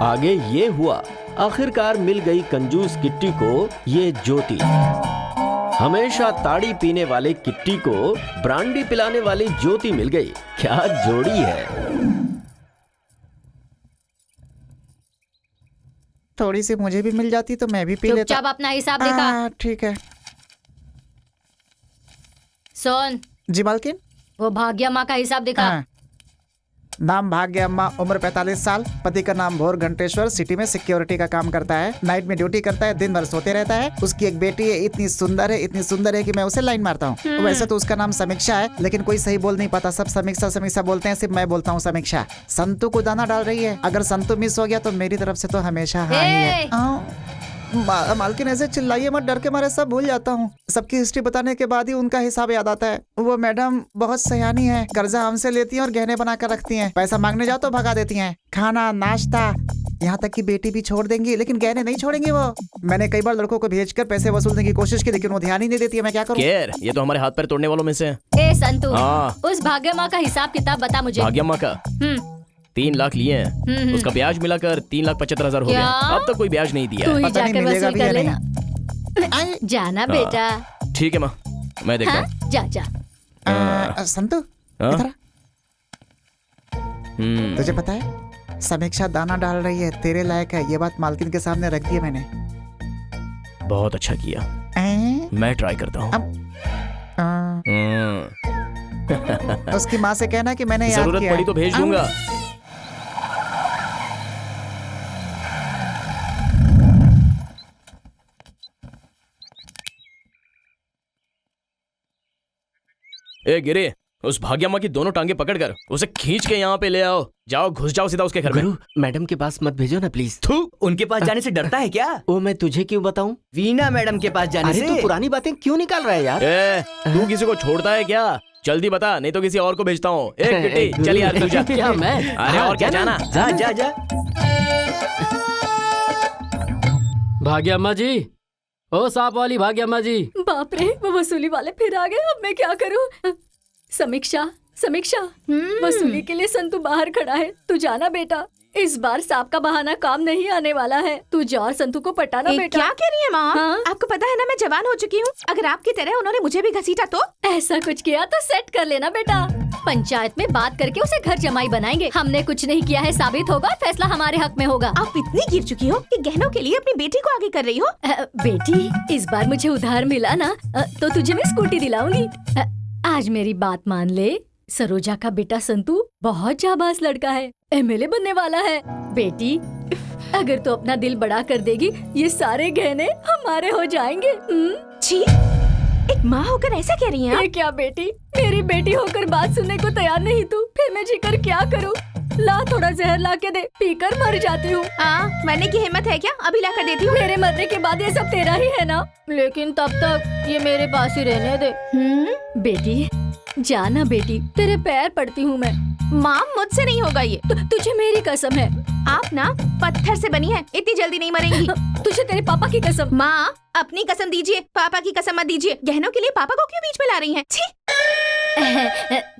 आगे ये हुआ, आखिरकार मिल गई कंजूस किट्टी को ये ज्योति। हमेशा ताड़ी पीने वाले किट्टी को ब्रांडी पिलाने वाली ज्योति मिल गई। क्या जोड़ी है। थोड़ी सी मुझे भी मिल जाती तो मैं भी पी लेता। चुपचाप अपना हिसाब दिखा। ठीक है। सुन जी मालकिन। वो भाग्य माँ का हिसाब दिखा। नाम भाग्य अम्मा, उम्र 45 साल, पति का नाम भोर घंटेश्वर, सिटी में सिक्योरिटी का काम करता है, नाइट में ड्यूटी करता है, दिन भर सोते रहता है। उसकी एक बेटी है, इतनी सुंदर है कि मैं उसे लाइन मारता हूँ। वैसे तो उसका नाम समीक्षा है, लेकिन कोई सही बोल नहीं पाता, सब समीक्षा समीक्षा बोलते हैं, सिर्फ मैं बोलता हूँ समीक्षा। संतू को दाना डाल रही है, अगर संतू मिस हो गया तो मेरी तरफ से तो हमेशा हानि है। मालकिन ऐसे चिल्लाइए मत, डर के मारे सब भूल जाता हूँ। सबकी हिस्ट्री बताने के बाद ही उनका हिसाब याद आता है। वो मैडम बहुत सयानी है, कर्जा हमसे लेती हैं और गहने बना कर रखती हैं। पैसा मांगने जाओ तो भगा देती हैं। खाना नाश्ता, यहाँ तक कि बेटी भी छोड़ देंगी, लेकिन गहने नहीं छोड़ेंगी वो। मैंने कई बार लड़कों को भेजकर पैसे वसूलने की कोशिश की, लेकिन वो ध्यान ही नहीं देती है। मैं क्या करूँ? ये तो हमारे हाथ पैर तोड़ने वालों में से है। ए संतू, हाँ। उस भाग्य माँ का हिसाब किताब बता मुझे। भाग्य माँ का 3 लाख लिए हैं, उसका ब्याज मिलाकर 3,75,000 हो गया। अब तक कोई ब्याज नहीं दिया। तू ही जाकर वसूल कर लेना। जाना हाँ। बेटा। ठीक है माँ, मैं देखता हूँ। हाँ, जा। संतू इधर आ। तुझे पता है समीक्षा दाना डाल रही है, तेरे लायक है। ये बात मालकिन के सामने रख दी है मैंने। बहुत अच्छा किया, मैं ट्राई करता हूँ। उसकी माँ से कहना कि मैंने याद जरूरत किया पड़ी तो भेज दूंगा। ए गिरे, उस भाग्यम्मा की दोनों टांगे पकड़कर उसे खींच के यहाँ पे ले आओ। जाओ, घुस जाओ सीधा उसके घर में। गुरु, मैडम के पास मत भेजो ना प्लीज। थू, उनके पास जाने से डरता है क्या? वो मैं तुझे क्यों बताऊं? वीना मैडम के पास जाने अरे से। तू पुरानी बातें क्यों निकाल रहा है यार? ए, तू किसी को छोड़ता है क्या? जल्दी बता, नहीं तो किसी और को भेजता हूँ। ए किटी, चल यार तू जा। क्या मैं? अरे और क्या जाना? जा जा जा। भाग्य अम्मा जी, ओ सांप वाली भाग्य अम्मा जी। बाप रे, वो वसूली वाले फिर आ गए। अब मैं क्या करूं? समीक्षा, समीक्षा, वसूली के लिए संतू बाहर खड़ा है। तू जाना बेटा, इस बार सांप का बहाना काम नहीं आने वाला है। तू जा और संतू को पटाना बेटा। क्या कह रही है माँ? हाँ? आपको पता है ना मैं जवान हो चुकी हूँ। अगर आपकी तरह उन्होंने मुझे भी घसीटा तो? ऐसा कुछ किया तो सेट कर लेना बेटा। पंचायत में बात करके उसे घर जमाई बनाएंगे। हमने कुछ नहीं किया है साबित होगा, फैसला हमारे हक में होगा। आप इतनी गिर चुकी हो कि गहनों के लिए अपनी बेटी को आगे कर रही हो। बेटी, इस बार मुझे उधार मिला ना, तो तुझे मैं स्कूटी दिलाऊंगी। आज मेरी बात मान ले, सरोजा का बेटा संतू बहुत जाबाज लड़का है, एमएलए बनने वाला है। बेटी, अगर तू अपना दिल बड़ा कर देगी, ये सारे गहने हमारे हो जाएंगे। छी, एक माँ होकर ऐसा कह रही हैं? ये क्या बेटी, मेरी बेटी होकर बात सुनने को तैयार नहीं तू? फिर मैं जीकर क्या करूँ? ला थोड़ा जहर ला के दे, पीकर मर जाती हूँ। मरने की हिम्मत है क्या? अभी ला कर देती हूँ। मेरे मरने के बाद ये सब तेरा ही है ना, लेकिन तब तक ये मेरे पास ही रहने दे। बेटी जाना, बेटी तेरे पैर पड़ती हूँ मैं। माँ, मुझसे नहीं होगा ये। तुझे मेरी कसम है। आप ना पत्थर से बनी है, इतनी जल्दी नहीं मरेंगी। तुझे तेरे पापा की कसम। माँ, अपनी कसम दीजिए, पापा की कसम मत दीजिए। गहनों के लिए पापा को क्यों बीच में ला रही हैं? छी!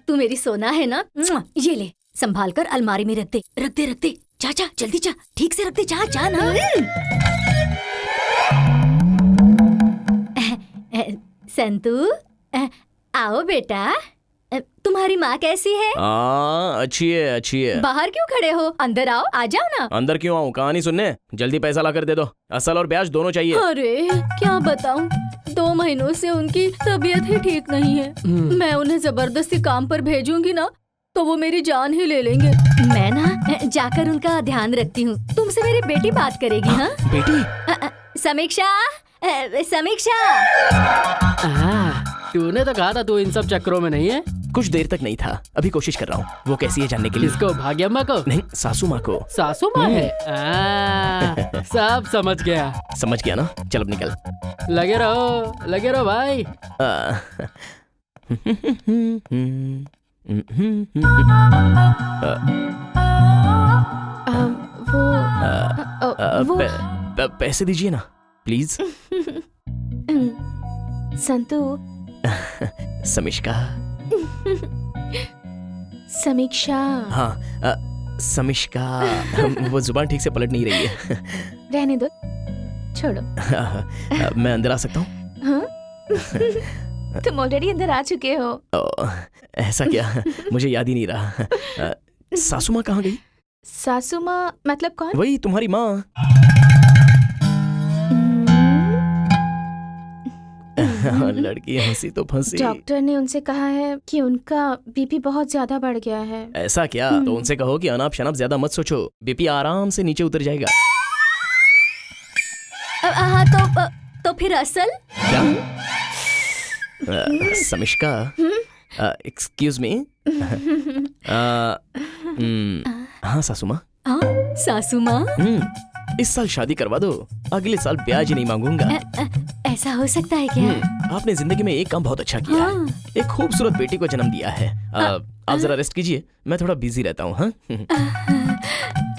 तू मेरी सोना है ना, ये ले, संभाल कर अलमारी में रख दे, रख दे, रख दे। जा जा, जल्दी जा, ठीक से रख दे, जा जा ना। संतू, आओ बेटा। तुम्हारी माँ कैसी है? अच्छी है, अच्छी है। बाहर क्यों खड़े हो? अंदर आओ, आ जाओ ना। अंदर क्यों आऊँ? कहानी सुनने। जल्दी पैसा ला कर दे दो, असल और ब्याज दोनों चाहिए। अरे क्या बताऊं, 2 महीनों से उनकी तबीयत ही ठीक नहीं है। मैं उन्हें जबरदस्ती काम पर भेजूंगी ना, तो वो मेरी जान ही ले लेंगे। मैं ना जाकर उनका ध्यान रखती हूँ। तुमसे मेरी बेटी बात करेगी। हाँ बेटी? समीक्षा, समीक्षा। तूने तो कहा था तू इन सब चक्करों में नहीं है। कुछ देर तक नहीं था, अभी कोशिश कर रहा हूँ। वो कैसी है जानने के लिए। किसको? भाग्यम्मा को? नहीं, सासू माँ को। सासू माँ है? सब समझ गया। समझ गया ना? चल अब निकल। लगे रहो भाई। पैसे दीजिए ना प्लीज। संतू। समीक्षा। समीक्षा। हाँ, समीक्षा। वो जुबान ठीक से पलट नहीं रही है। रहने दो, छोड़ो। मैं अंदर आ सकता हूँ? हाँ? तुम ऑलरेडी अंदर आ चुके हो। ऐसा क्या? मुझे याद ही नहीं रहा। सासू माँ कहाँ गई? सासू माँ मतलब कौन? वही तुम्हारी माँ। लड़की हंसी तो फंसी। डॉक्टर ने उनसे कहा है कि उनका बीपी बहुत ज्यादा बढ़ गया है। ऐसा क्या? तो उनसे कहो कि अनाप शनाप ज्यादा मत सोचो, बीपी आराम से नीचे उतर जाएगा। हाँ तो फिर असल? क्या? समिष्का, एक्सक्यूज मी। हाँ सासू माँ। सासू माँ, इस साल शादी करवा दो, अगले साल ब्याज ही नहीं मांगूंगा। ऐसा हो सकता है क्या? आपने जिंदगी में एक काम बहुत अच्छा किया है, एक खूबसूरत बेटी को जन्म दिया है। आप जरा रेस्ट कीजिए, मैं थोड़ा बिजी रहता हूँ। हाँ?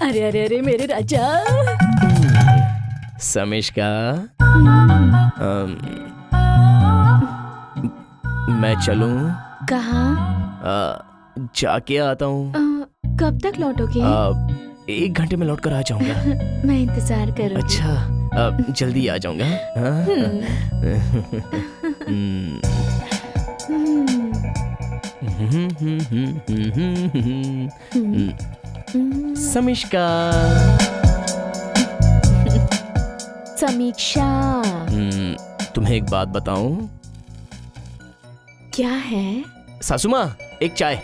अरे अरे अरे मेरे राजा। समिष्का, मैं चलूं? कहाँ? जाके आता हूँ। कब तक लौटोगे? 1 घंटे में लौट कर आ जाऊंगा। मैं इंतजार करूंगी। अच्छा, जल्दी आ जाऊंगा। समीक्षा। समीक्षा। तुम्हें एक बात बताऊं? क्या है? सासू माँ, एक चाय।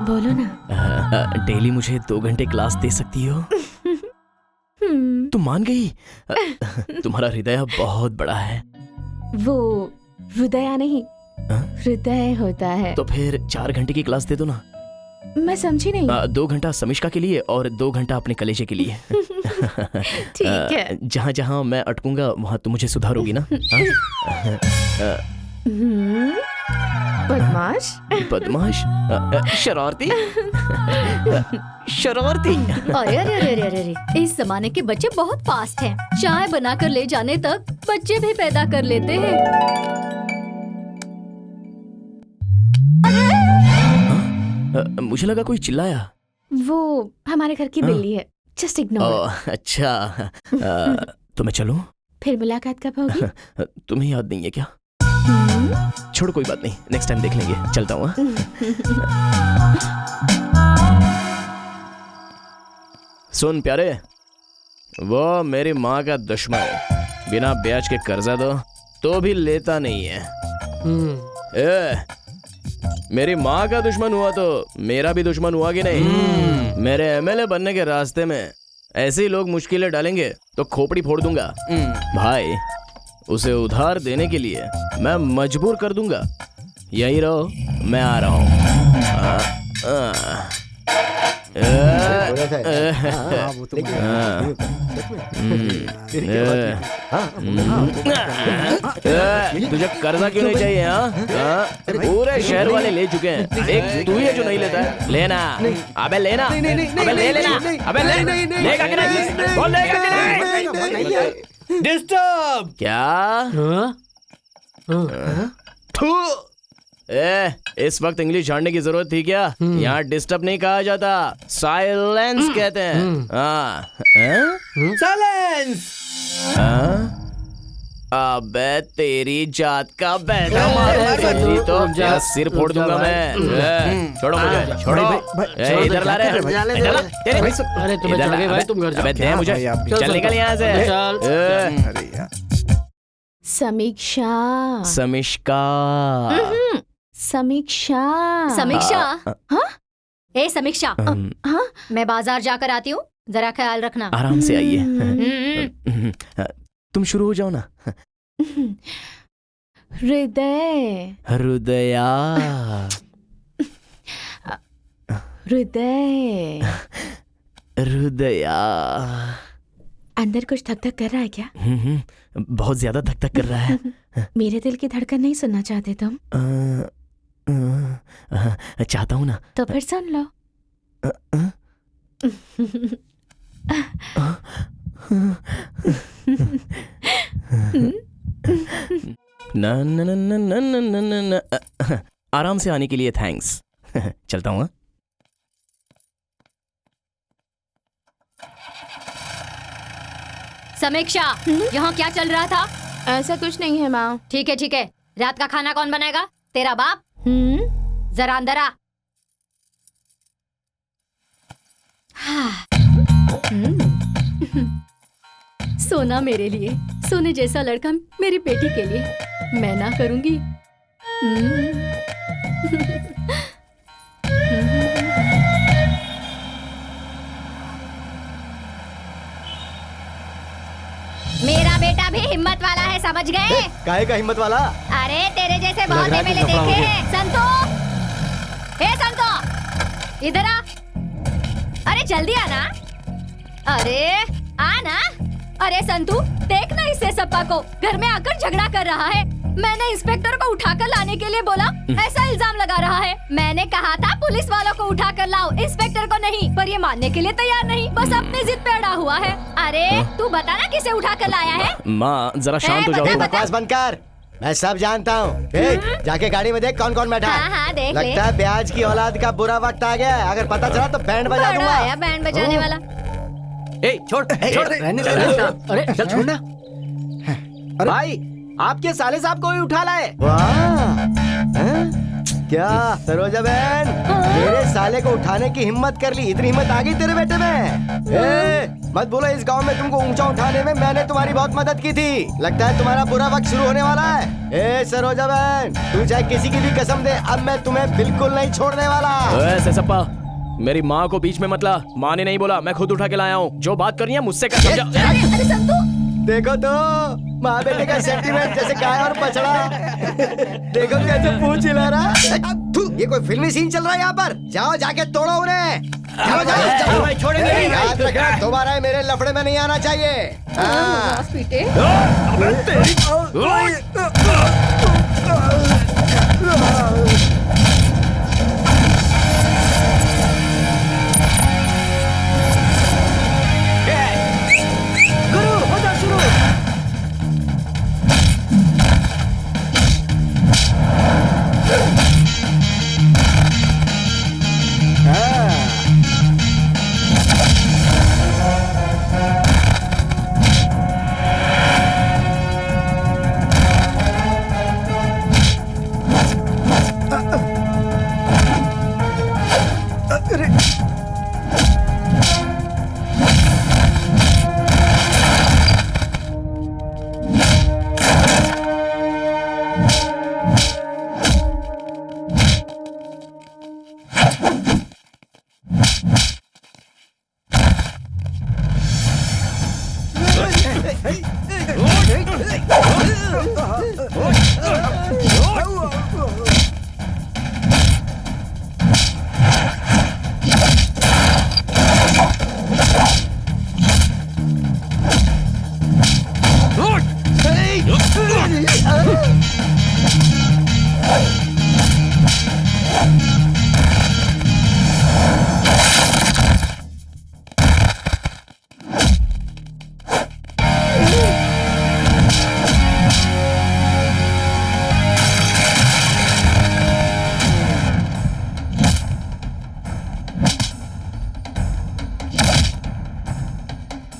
बोलो ना। डेली मुझे 2 घंटे क्लास दे सकती हो? तुम मान गई। तुम्हारा हृदय बहुत बड़ा है। वो हृदय नहीं, हाँ? हृदय होता है। तो फिर 4 घंटे की क्लास दे दो ना। मैं समझी नहीं। 2 घंटा समिष्का के लिए और 2 घंटा अपने कलेजे के लिए। ठीक है। जहाँ जहाँ मैं अटकूंगा वहाँ तुम मुझे सुधारोगी ना। बदमाश, बदमाश, शरारती, शरारती। अरे अरे अरे अरे अरे, इस जमाने के बच्चे बहुत फास्ट हैं। चाय बनाकर ले जाने तक बच्चे भी पैदा कर लेते हैं। मुझे लगा कोई चिल्लाया। वो हमारे घर की बिल्ली है। Just ignore. अच्छा, तो मैं चलूं? फिर मुलाकात कब होगी? तुम्हें याद नहीं है क्या? छोड़, कोई बात नहीं, नेक्स्ट टाइम देख लेंगे। चलता हूँ। सुन प्यारे, वो मेरी माँ का दुश्मन, बिना ब्याज के कर्जा दो तो भी लेता नहीं है। मेरी माँ का दुश्मन हुआ तो मेरा भी दुश्मन हुआ कि नहीं? मेरे एमएलए बनने के रास्ते में ऐसे ही लोग मुश्किलें डालेंगे तो खोपड़ी फोड़ दूंगा। भाई, उसे उधार देने के लिए मैं मजबूर कर दूंगा। यही रहो, मैं आ रहा हूँ। तुझे कर्जा क्यों नहीं चाहिए? पूरे शहर वाले ले चुके हैं, एक तू ही है जो नहीं लेता है। लेना, अबे लेना, अबे ले लेना, अबे लेगा कि नहीं? बोल लेगा कि नहीं? डिस्टर्ब क्या? इस वक्त इंग्लिश जानने की जरूरत थी क्या? यहाँ डिस्टर्ब नहीं कहा जाता, साइलेंस कहते हैं। साइलेंस। अबे तेरी जात का बैठा मारूंगा तो क्या सिर फोड़ दूंगा मैं। छोड़ो मुझे, छोड़ो। इधर ला रहे। अरे तुम्हें चल गई भाई, तुम घर जाओ। दे मुझे, चल निकल यहाँ से। समीक्षा, समिष्का, समीक्षा, समीक्षा। हाँ? ए समीक्षा, हाँ? मैं बाजार जाकर आती हूँ, जरा ख्याल रखना। आराम से आइए। तुम शुरू हो जाओ ना। हृदय, हृदया, हृदय, हृदया। अंदर कुछ धक धक कर रहा है क्या? बहुत ज्यादा धक धक कर रहा है। मेरे दिल की धड़कन नहीं सुनना चाहते तुम? चाहता हूँ ना। तो फिर सुन लो। ना ना ना ना ना ना ना ना। आराम से आने के लिए थैंक्स। चलता हूँ। समीक्षा, यहाँ क्या चल रहा था? ऐसा कुछ नहीं है माँ। ठीक है ठीक है, रात का खाना कौन बनाएगा? तेरा बाप? जरा अंदर आ। सोना मेरे लिए, सोने जैसा लड़का मेरी बेटी के लिए मैं ना करूंगी। मेरा बेटा भी हिम्मत वाला है, समझ गए? काहे का हिम्मत वाला? अरे तेरे जैसे बहुत एमएलए देखे हैं। संतो, हे संतो, इधर आ। अरे जल्दी आना। अरे आना। अरे संतू, देख ना इस सप्पा को, घर में आकर झगड़ा कर रहा है। मैंने इंस्पेक्टर को उठाकर लाने के लिए बोला, ऐसा इल्जाम लगा रहा है। मैंने कहा था पुलिस वालों को उठाकर लाओ, इंस्पेक्टर को नहीं, पर ये मानने के लिए तैयार नहीं, बस अपनी जिद पे अड़ा हुआ है। अरे तू बता ना किसे उठाकर लाया है? माँ जरा शांत हो जाओ। बकवास बंद कर, मैं सब जानता हूँ। जाके गाड़ी में देख कौन कौन बैठा है। हाँ, देख ले। लगता है ब्याज की औलाद का बुरा वक्त आ गया है। अगर पता चला तो बैंड बजा दूंगा। आया बैंड बजाने वाला। छोड़ रहने दे। अरे चल छोड़ना। भाई, आपके साले साहब को ही उठा लाए। क्या सरोजा बहन, मेरे साले को उठाने की हिम्मत कर ली? इतनी हिम्मत आ गई तेरे बेटे में? मत बोलो इस गांव में तुमको ऊंचा उठाने में मैंने तुम्हारी बहुत मदद की थी। लगता है तुम्हारा बुरा वक्त शुरू होने वाला है। सरोजा बहन, तू चाहे किसी की भी कसम दे, अब मैं तुम्हें बिल्कुल नहीं छोड़ने वाला। सप्पा, मेरी माँ को बीच में मत ला। माँ ने नहीं बोला, मैं खुद उठा के लाया हूँ। जो बात करनी है मुझसे कर समझा। अरे संतू, देखो तो माँ बेटे का सेंटीमेंट जैसे गाय और बछड़ा। देखो कैसे पूंछ हिला रहा। ये कोई फिल्मी सीन चल रहा है यहाँ पर। जाओ जाके तोड़ो उन्हें। जाओ जाओ भाई, छोड़ेंगे नहीं। याद रखना दोबारा मेरे लफड़े में नहीं आना चाहिए। हाँ। पीटे। गुरु हो जाओ शुरू।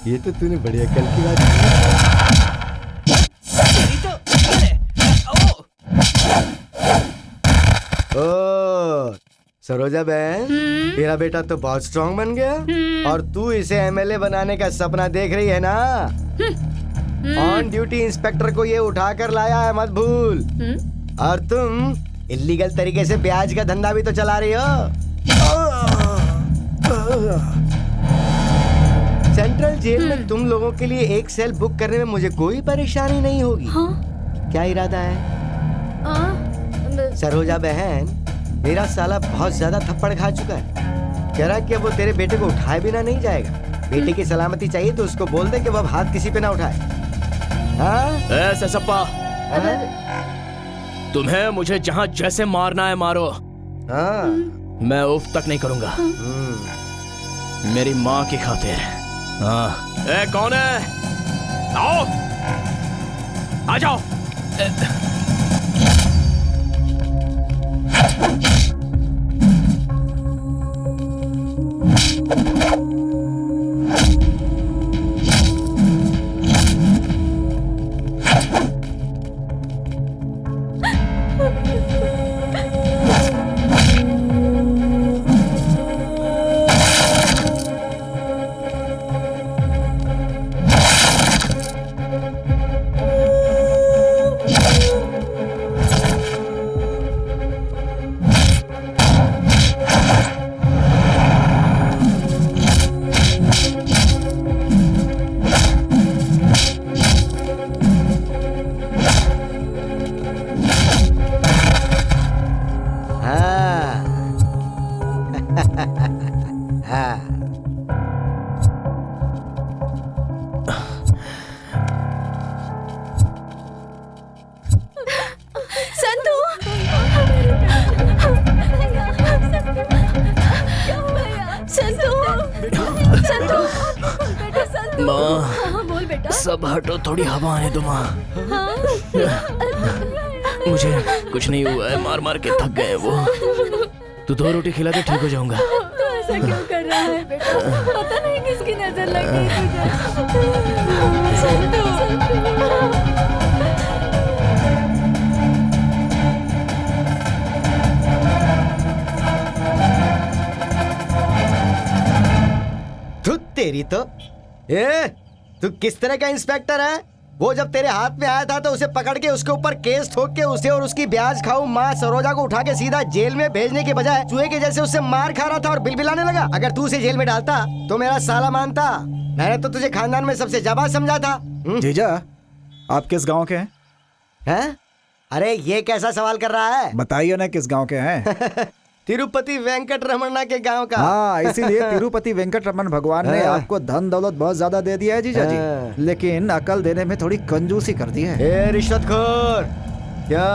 ये तो तूने बढ़िया कल की बात की। ओ सरोजा बहन, तेरा बेटा तो बहुत स्ट्रांग बन गया और तू इसे एमएलए बनाने का सपना देख रही है ना। ऑन ड्यूटी इंस्पेक्टर को ये उठा कर लाया है, मत भूल। और तुम इलीगल तरीके से ब्याज का धंधा भी तो चला रही हो। सेंट्रल जेल में तुम लोगों के लिए एक सेल बुक करने में मुझे कोई परेशानी नहीं होगी। क्या इरादा है? सरोजा बहन, मेरा साला बहुत ज्यादा थप्पड़ खा चुका है। कह रहा कि वो तेरे बेटे को उठाए बिना नहीं जाएगा। बेटे की सलामती चाहिए तो उसको बोल दे कि वो अब हाथ किसी पे ना उठाए। ऐसे सप्पा, तुम्हें मुझे जहाँ जैसे मारना है मारो। मैं उफ तक नहीं करूंगा, मेरी माँ की खातिर। हाँ, कौन है? आओ, आ जाओ। सब हटो, थोड़ी हवा आने दो माँ। मुझे कुछ नहीं हुआ है, मार मार के थक गए हैं वो। तू 2 रोटी खिला दे, ठीक हो जाऊंगा। तू ऐसा क्यों कर रहा है बेटा? पता नहीं किसकी नजर लग गई तुझे। तेरी तो तू किस तरह का इंस्पेक्टर है? वो जब तेरे हाथ में आया था तो उसे पकड़ के उसके ऊपर केस ठोक के उसे और उसकी ब्याज खाऊ माँ सरोजा को उठा के सीधा जेल में भेजने के बजाय चूहे के जैसे उससे मार खा रहा था और बिलबिलाने लगा। अगर तू उसे जेल में डालता तो मेरा साला मानता। मैंने तो तुझे खानदान में सबसे जाबाज समझा था। जीजा, आप किस गांव के हैं? अरे ये कैसा सवाल कर रहा है? बताइए ना किस गांव के हैं। तिरुपति वेंकट रमन्ना के गांव का। हाँ, इसीलिए तिरुपति वेंकट रमन भगवान ने आपको धन दौलत बहुत ज्यादा दे दिया है जीजा जी, लेकिन अकल देने में थोड़ी कंजूसी कर दी है। ए रिश्वतखोर, क्या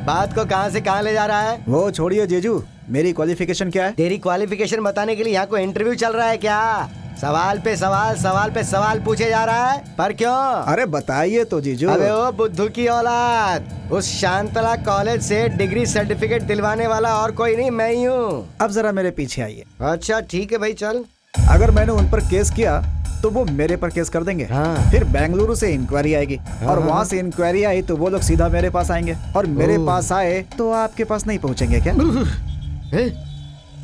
बात को कहां से कहां ले जा रहा है? वो छोड़िए जीजू, मेरी क्वालिफिकेशन क्या है? तेरी क्वालिफिकेशन बताने के लिए यहाँ कोई इंटरव्यू चल रहा है क्या? सवाल पे सवाल पूछे जा रहा है, पर क्यों? अरे बताइए तो जीजू। अबे ओ बुद्धू की औलाद, उस शांतला कॉलेज से डिग्री सर्टिफिकेट दिलवाने वाला और कोई नहीं, मैं ही हूँ। अब जरा मेरे पीछे आइए। अच्छा ठीक है भाई, चल। अगर मैंने उन पर केस किया तो वो मेरे पर केस कर देंगे। हाँ। फिर बेंगलुरु से इंक्वायरी आएगी और वहाँ से इंक्वायरी आई तो वो लोग सीधा मेरे पास आएंगे और मेरे पास आए तो आपके पास नहीं पहुँचेंगे क्या?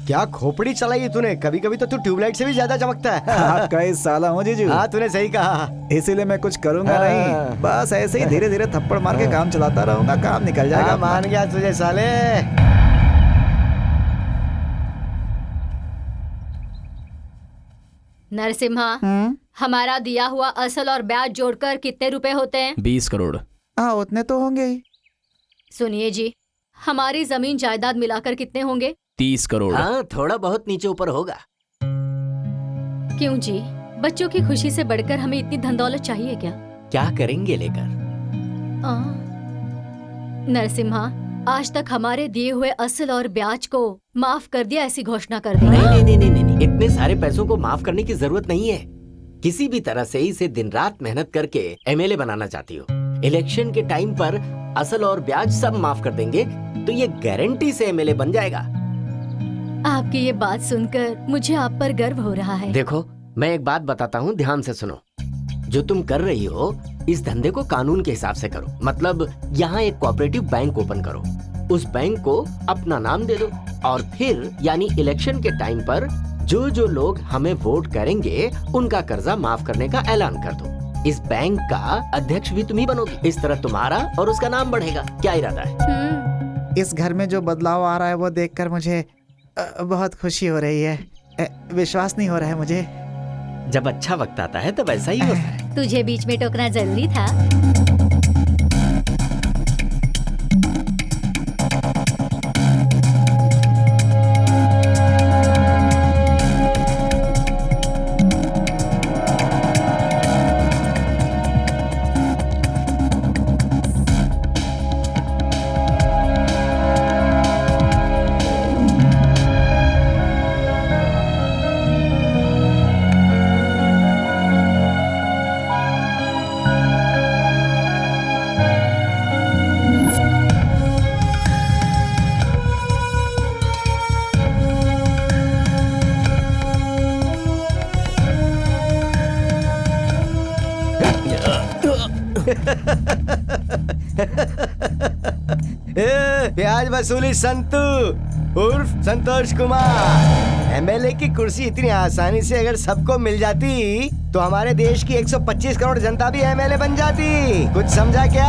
क्या खोपड़ी चलाई तूने? कभी कभी तो तू ट्यूबलाइट से भी ज्यादा चमकता है। आपका इस साला हूँ जीजू। हाँ तूने सही कहा। इसीलिए मैं कुछ करूंगा नहीं, बस ऐसे ही धीरे धीरे थप्पड़ मार के काम चलाता रहूंगा, काम निकल जाएगा। हाँ, मान गया तुझे साले। नरसिम्हा, हमारा दिया हुआ असल और ब्याज जोड़कर कितने रुपए होते हैं? 20 करोड़। हाँ उतने तो होंगे ही। सुनिए जी, हमारी जमीन जायदाद मिलाकर कितने होंगे? 30 करोड़। हाँ, थोड़ा बहुत नीचे ऊपर होगा। क्यों जी, बच्चों की खुशी से बढ़कर हमें इतनी धन दौलत चाहिए क्या? क्या करेंगे लेकर? नरसिम्हा, आज तक हमारे दिए हुए असल और ब्याज को माफ कर दिया ऐसी घोषणा कर दी। नहीं, इतने सारे पैसों को माफ करने की जरूरत नहीं है। किसी भी तरह से इसे दिन रात मेहनत करके एमएलए बनाना चाहती हो। इलेक्शन के टाइम पर असल और ब्याज सब माफ कर देंगे तो ये गारंटी से एमएलए बन जाएगा। आपकी ये बात सुनकर मुझे आप पर गर्व हो रहा है। देखो, मैं एक बात बताता हूँ, ध्यान से सुनो। जो तुम कर रही हो इस धंधे को कानून के हिसाब से करो। मतलब यहाँ एक कोऑपरेटिव बैंक ओपन करो, उस बैंक को अपना नाम दे दो और फिर यानी इलेक्शन के टाइम पर जो जो लोग हमें वोट करेंगे उनका कर्जा माफ करने का ऐलान कर दो। इस बैंक का अध्यक्ष भी तुम ही बनोगी। इस तरह तुम्हारा और उसका नाम बढ़ेगा। क्या इरादा है? इस घर में जो बदलाव आ रहा है वो देखकर मुझे बहुत खुशी हो रही है। विश्वास नहीं हो रहा है मुझे। जब अच्छा वक्त आता है तब ऐसा ही होता है। तुझे बीच में टोकना जरूरी था। ब्याज वसूली संतू उर्फ संतोष कुमार। एमएलए की कुर्सी इतनी आसानी से अगर सबको मिल जाती तो हमारे देश की 125 करोड़ जनता भी एमएलए बन जाती। कुछ समझा क्या?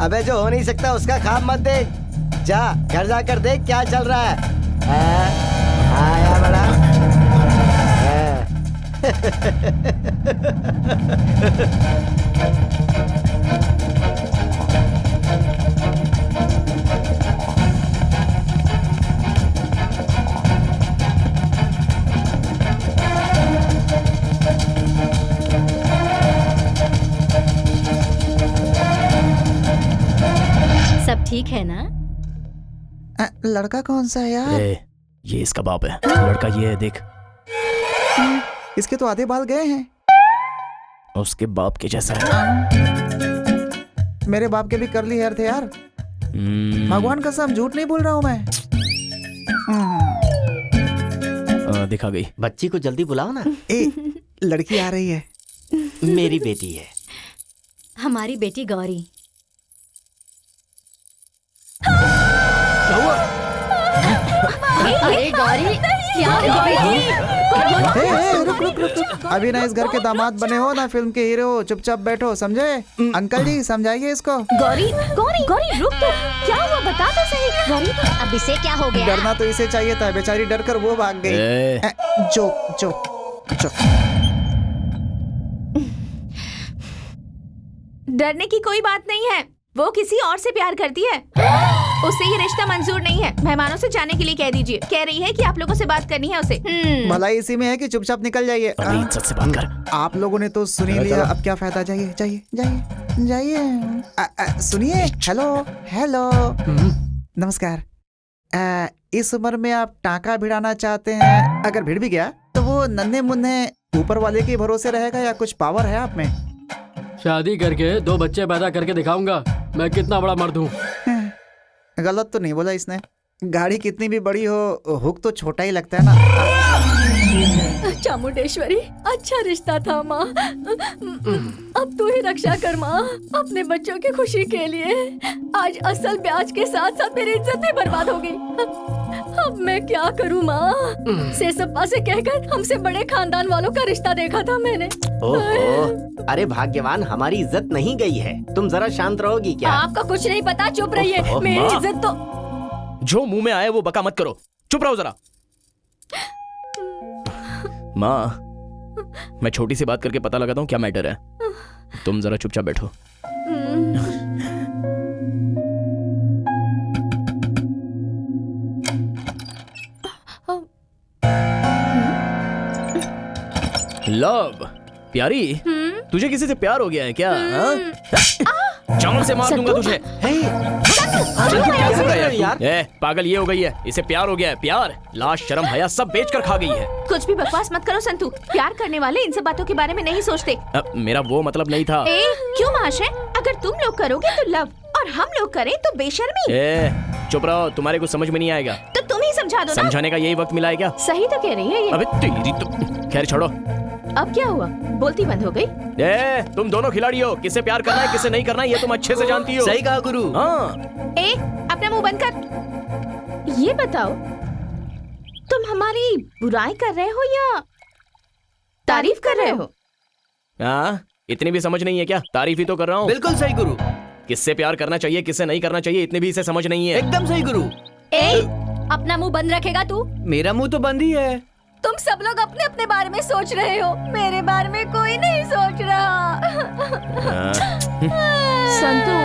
अबे जो हो नहीं सकता उसका ख्वाब मत देख। जा घर जाकर देख क्या चल रहा है। आया बड़ा। सब ठीक है ना? लड़का कौन सा है यार? ये इसका बाप है। लड़का ये है, देख। इसके तो आधे बाल गए हैं। उसके बाप के जैसा है। मेरे बाप के भी कर्ली हेयर थे यार। भगवान कसम झूठ नहीं बोल रहा हूँ मैं। दिखा गई। बच्ची को जल्दी बुलाओ ना। लड़की आ रही है। मेरी बेटी है। हमारी बेटी गौरी। क्या हुआ? अरे गौरी, क्या हुआ बेटी? रुक रुक रुक रुक। अभी ना इस घर के दामाद बने हो ना फिल्म के हीरो हो, चुपचाप बैठो, समझे? अंकल जी समझाइए इसको। गौरी गौरी गौरी रुक तो, क्या हुआ बता तो सही। गौरी अब इसे क्या हो गया? डरना तो इसे चाहिए था, बेचारी डर कर वो भाग गई। जो जो जो डरने की कोई बात नहीं है, वो किसी और से प्यार करती है, उसे ये रिश्ता मंजूर नहीं है। मेहमानों से जाने के लिए कह दीजिए। कह रही है कि आप लोगों से बात करनी है उसे। भलाई इसी में है कि चुपचाप निकल जाइए। इज्जत से बात कर। आप लोगों ने तो सुनी लिया, अब क्या फायदा? जाइए जाइए जाइए जाइए। सुनिए, हेलो हेलो, नमस्कार। इस उम्र में आप टाका भिड़ाना चाहते हैं? अगर भिड़ भी गया तो वो नन्हे मुन्ने ऊपर वाले के भरोसे रहेगा या कुछ पावर है आप में? शादी करके 2 बच्चे पैदा करके दिखाऊंगा मैं कितना बड़ा मर्द हूँ। गलत तो नहीं बोला इसने। गाड़ी कितनी भी बड़ी हो, हुक तो छोटा ही लगता है ना। चामुंडेश्वरी, अच्छा रिश्ता था माँ। अब तू ही रक्षा कर माँ, अपने बच्चों की खुशी के लिए। आज असल ब्याज के साथ साथ मेरी इज्जत भी बर्बाद हो गई। अब मैं क्या करूँ माँ? सेसप्पा से कहकर हमसे बड़े खानदान वालों का रिश्ता देखा था मैंने। ओहो, अरे भाग्यवान, हमारी इज्जत नहीं गई है। तुम जरा शांत रहोगी क्या? आपका कुछ नहीं पता, चुप रहिए। मेरी इज्जत तो जो मुंह में आए वो बका मत करो, चुप रहो जरा। माँ, मैं छोटी सी बात करके पता लगाता हूँ क्या मैटर है। तुम जरा चुपचाप बैठो। लव, प्यारी, तुझे किसी से प्यार हो गया है क्या? जान से मार दूंगा तुझे। क्या कर रहा है यार? पागल ये हो गई है, इसे प्यार हो गया है। प्यार, लाश, शर्म, हया सब बेच कर खा गई है। कुछ भी बकवास मत करो संतू। प्यार करने वाले इन सब बातों के बारे में नहीं सोचते। मेरा वो मतलब नहीं था। क्यों महाशय? अगर तुम लोग करोगे तो लव, और हम लोग करें तो बेशर्मी। चुप रहो, तुम्हारे कुछ समझ में नहीं आएगा तो तुम ही समझा दो ना। समझाने का यही वक्त मिला है क्या? सही तो कह रही है ये। अबे तेरी तो खैर छोड़ो। अब क्या हुआ? बोलती बंद हो गई? तुम दोनों खिलाड़ी हो, किसे प्यार करना है किसे नहीं करना है ये तुम अच्छे से जानती हो। सही कहा गुरु। हाँ। अपना मुंह बंद कर। ये बताओ, तुम हमारी बुराई कर रहे हो या तारीफ कर रहे हो? इतनी भी समझ नहीं है क्या? तारीफ ही तो कर रहा हूँ। बिल्कुल सही गुरु। किससे प्यार करना चाहिए किससे नहीं करना चाहिए इतने भी इसे समझ नहीं है। एकदम सही गुरु। अपना मुंह बंद रखेगा तू? मेरा मुंह तो बंद ही है। तुम सब लोग अपने अपने बारे में सोच रहे हो, मेरे बारे में कोई नहीं सोच रहा। संतू,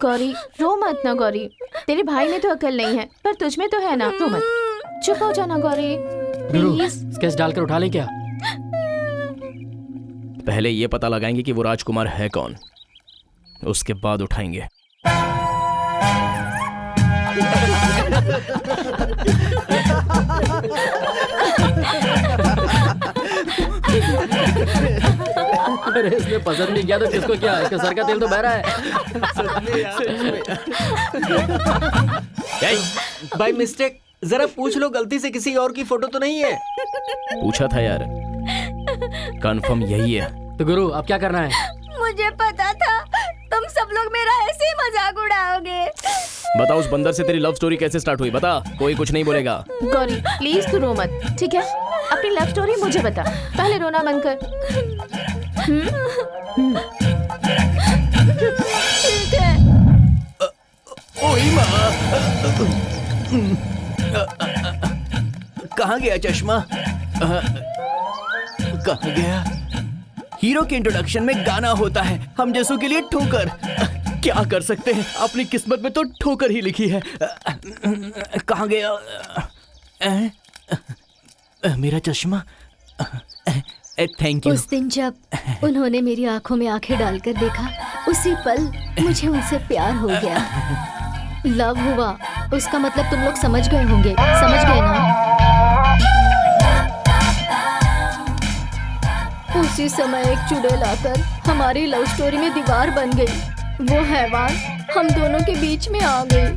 गौरी रो मत ना गौरी। तेरे भाई में तो अकल नहीं है पर तुझ में तो है ना। रो मत, चुप हो जाना गौरी प्लीज। स्केच डालकर उठा लें क्या? पहले ये पता लगाएंगे कि वो राजकुमार है कौन, उसके बाद उठाएंगे। अरे इसने पसंद नहीं किया तो किसको क्या? इसका सर का तेल तो बह रहा है। बाय मिस्टेक जरा पूछ लो, गलती से किसी और की फोटो तो नहीं है? पूछा था यार, कंफर्म यही है। तो गुरु अब क्या करना है? मुझे पता था तुम सब लोग मेरा ऐसे ही मजाक उड़ाओगे। बता उस बंदर से तेरी लव स्टोरी कैसे स्टार्ट हुई? बता, कोई कुछ नहीं बोलेगा। गौरी प्लीज तू रो मत, ठीक है? अपनी लव स्टोरी मुझे बता, पहले रोना बंद कर। ठीक है। ओए माँ, कहाँ गया चश्मा? कहाँ गया? हीरो के इंट्रोडक्शन में गाना होता है, हम जैसों के लिए ठोकर। क्या कर सकते हैं, अपनी किस्मत में तो ठोकर ही लिखी है। कहाँ गया मेरा चश्मा? Thank you. उस दिन जब उन्होंने मेरी आंखों में आंखें डालकर देखा, उसी पल मुझे उनसे प्यार हो गया। लव हुआ, उसका मतलब तुम लोग समझ गए होंगे। समझ गए ना? उसी समय एक चुड़ैल आकर हमारी लव स्टोरी में दीवार बन गई। वो हैवान हम दोनों के बीच में आ गई।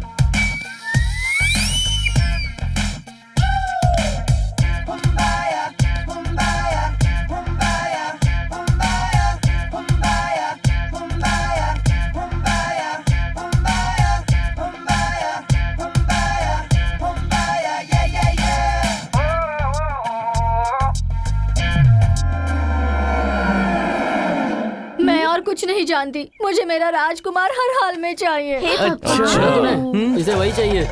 जानती, मुझे मेरा राजकुमार हर हाल में चाहिए। अच्छा तुम्हें इसे वही चाहिए।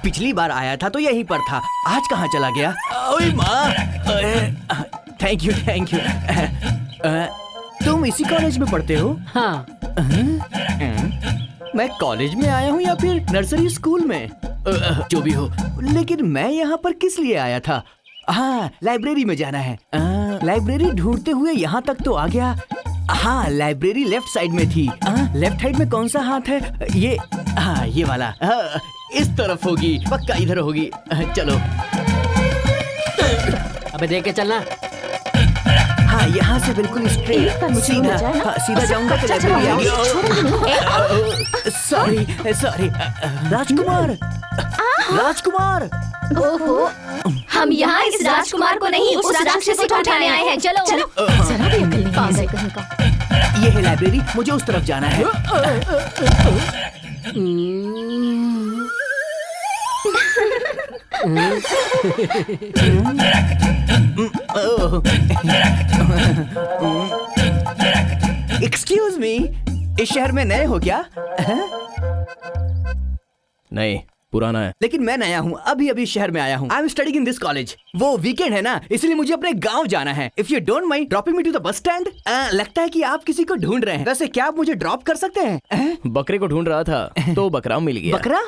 पिछली बार आया था तो यहीं पर था, आज कहाँ चला गया? ओए माँ, थैंक यू थैंक यू। तुम इसी कॉलेज में पढ़ते हो? हाँ। मैं कॉलेज में आया हूँ या फिर नर्सरी स्कूल में? जो भी हो, लेकिन मैं यहाँ पर किस लिए आया था? हाँ, लाइब्रेरी में जाना है। लाइब्रेरी ढूंढते हुए यहाँ तक तो आ गया। हाँ, लाइब्रेरी लेफ्ट साइड में थी। लेफ्ट साइड में कौन सा हाथ है? ये, हाँ ये वाला। इस तरफ होगी, पक्का इधर होगी। चलो। अबे देख के चलना। हाँ, यहाँ से बिल्कुल स्ट्रेट सीधा। हाँ, सीधा जाऊंगा तो लाइब्रेरी आएगी। Sorry sorry. राजकुमार, राजकुमार। ओहो, हम यहाँ इस राजकुमार को नहीं, उस राक्षसी को उठाने आए हैं। चलो चलो। जरा भी अकल नहीं पागल कहीं का। ये है लाइब्रेरी, मुझे उस तरफ जाना है। एक्सक्यूज मी, इस शहर में नए हो क्या? नहीं, पुराना है। लेकिन मैं नया हूँ, अभी अभी शहर में आया हूँ। I am studying in this college. वो वीकेंड है ना, इसलिए मुझे अपने गांव जाना है। If you don't mind dropping me to the bus stand. लगता है कि आप किसी को ढूंढ रहे हैं। वैसे क्या आप मुझे ड्रॉप कर सकते हैं? बकरे को ढूंढ रहा था तो बकरा मिल गया। बकरा?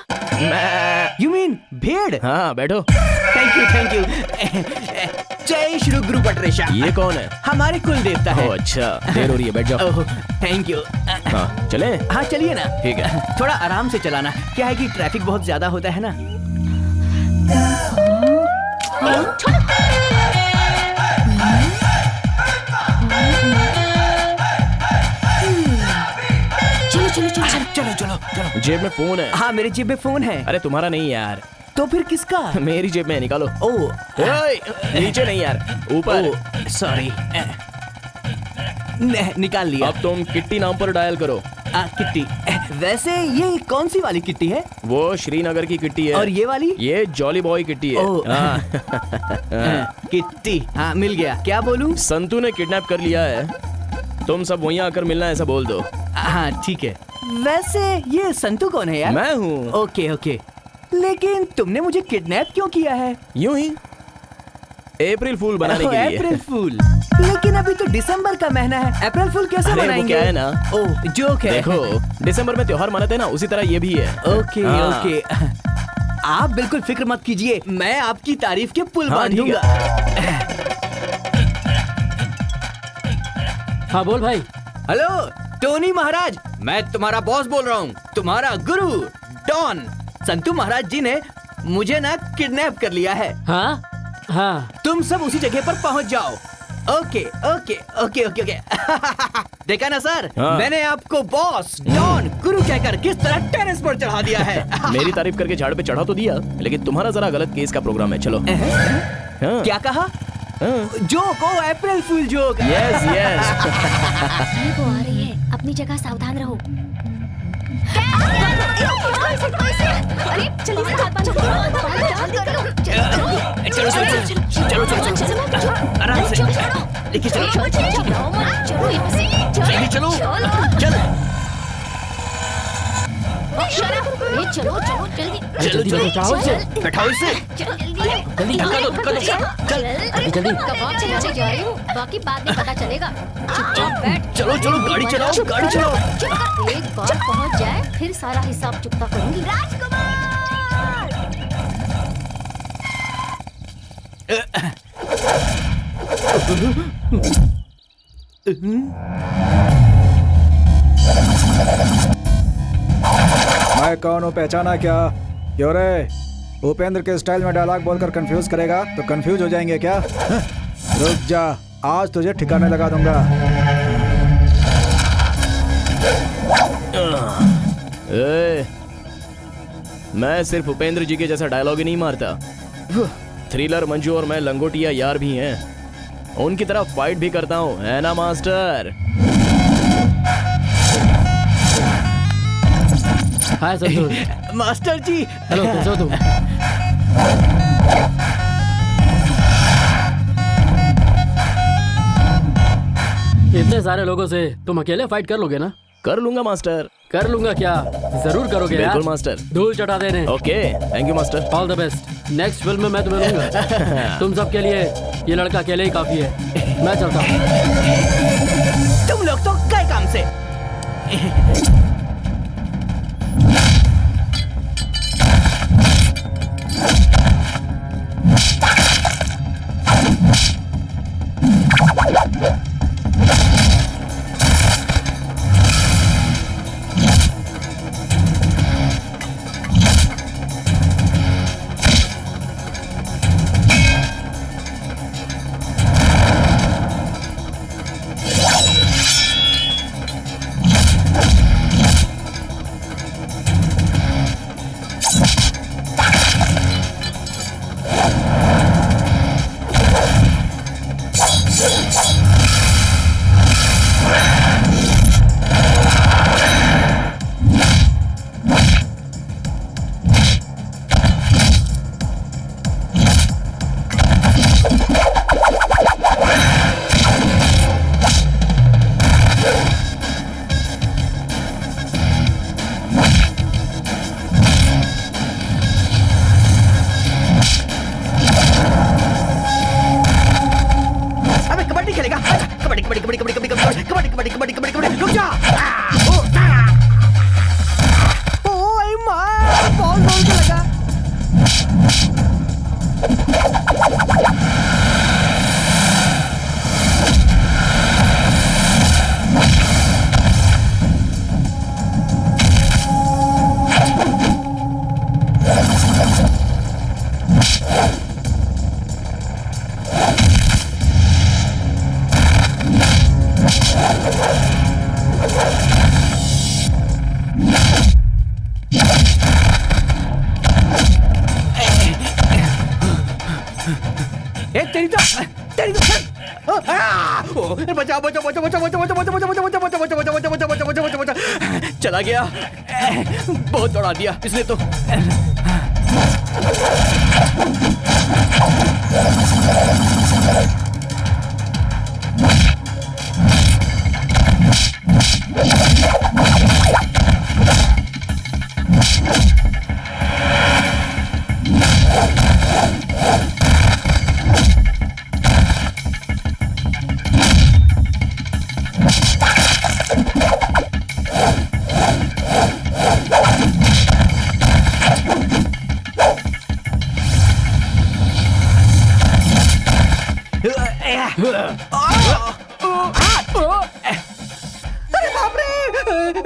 यू मीन भेड़? हाँ, बैठो। Thank you thank you. जय श्री गुरु पटरेशा। ये कौन है? हमारे कुल देवता है। अच्छा, देर हो रही है, बैठ जाओ। Thank you. हाँ, चले? हाँ चलिए ना। ठीक है। थोड़ा आराम से चलाना, क्या है कि ट्रैफिक बहुत ज्यादा होता है ना। चलो चलो चलो चलो चलो चलो। जेब में फोन है। हाँ, मेरी जेब में फोन है। अरे तुम्हारा नहीं यार। तो फिर किसका? मेरी जेब में है, निकालो। ओह, नीचे नहीं यार, ऊपर। सॉरी, निकाल लिया। अब तुम किट्टी नाम पर डायल करो। किट्टी। वैसे ये कौन सी वाली किट्टी है? वो श्रीनगर की किट्टी है। और ये वाली? ये जॉली बॉय किट्टी है। किट्टी। हाँ, मिल गया। क्या बोलूं? संतू ने किडनैप कर लिया है, तुम सब वहीं आकर मिलना है, ऐसा बोल दो। हाँ ठीक है। वैसे ये संतू कौन है यार? मैं हूँ। ओके ओके, लेकिन तुमने मुझे किडनैप क्यों किया है? यूं ही, अप्रैल फूल बनाने के लिए। अप्रैल फूल? लेकिन अभी तो दिसंबर का महीना है, अप्रैल फूल कैसे बनाएंगे? क्या है ना, ओह जोक है। देखो, दिसंबर में त्योहार मनाते हैं ना, उसी तरह ये भी है। ओके ओके, आप बिल्कुल फिक्र मत कीजिए, मैं आपकी तारीफ के पुल बांध दूंगा। हाँ बोल भाई। हेलो टोनी महाराज, मैं तुम्हारा बॉस बोल रहा हूँ, तुम्हारा गुरु डॉन। संतू महाराज जी ने मुझे ना किडनैप कर लिया है। हाँ हाँ, तुम सब उसी जगह पर पहुंच जाओ। Okay okay okay okay okay. देखा ना सर, हाँ। मैंने आपको बॉस डॉन गुरु कहकर किस तरह टेरेस पर चढ़ा दिया है। मेरी तारीफ करके झाड़ पे चढ़ा तो दिया, लेकिन तुम्हारा जरा गलत केस का प्रोग्राम है। चलो। हाँ। क्या कहा? जोक, ओ अप्रैल फूल जोक। Yes yes. वो आ रही है, अपनी जगह सावधान रहो। अरे चलो चलो चलो चलो चलो आराम से लेके चलो चलो चलो चलो चलो जल्दी चलो चलो चाहो से बैठाओ इसे। चलो जल्दी धक्का दो धक्का दो। चल जल्दी। कबाब चलाने जा रही हूँ, बाकी बाद में पता चलेगा। चुपचाप बैठ। चलो चलो गाड़ी चलाओ गाड़ी चलाओ। एक बार पहुँच जाए फिर सारा हिसाब चुकता करूंगी। राजकुमार मैं कौन हूँ, पहचाना क्या? क्यों रे, उपेंद्र के स्टाइल में डायलॉग बोलकर कंफ्यूज करेगा तो कंफ्यूज हो जाएंगे क्या? रुक जा, आज तुझे ठिकाने लगा दूंगा। मैं सिर्फ उपेंद्र जी के जैसा डायलॉग ही नहीं मारता, थ्रिलर मंजू और मैं लंगोटिया यार भी हैं, उनकी तरफ फाइट भी करता हूँ, है ना मास्टर? हाय संतोष। मास्टर जी। हेलो, कैसे हो तुम? इतने सारे लोगों से तुम अकेले फाइट कर लोगे ना? कर लूंगा मास्टर। कर लूंगा क्या? जरूर करोगे यार। बिल्कुल मास्टर। धूल चटा देने। Okay, thank you master. All the best. Next film में मैं तुम्हें लूंगा। तुम सबके लिए ये लड़का अकेले ही काफी है। मैं चलता हूँ। तुम लोग तो गए काम से। चला गया। बहुत दौड़ा दिया इसने तो।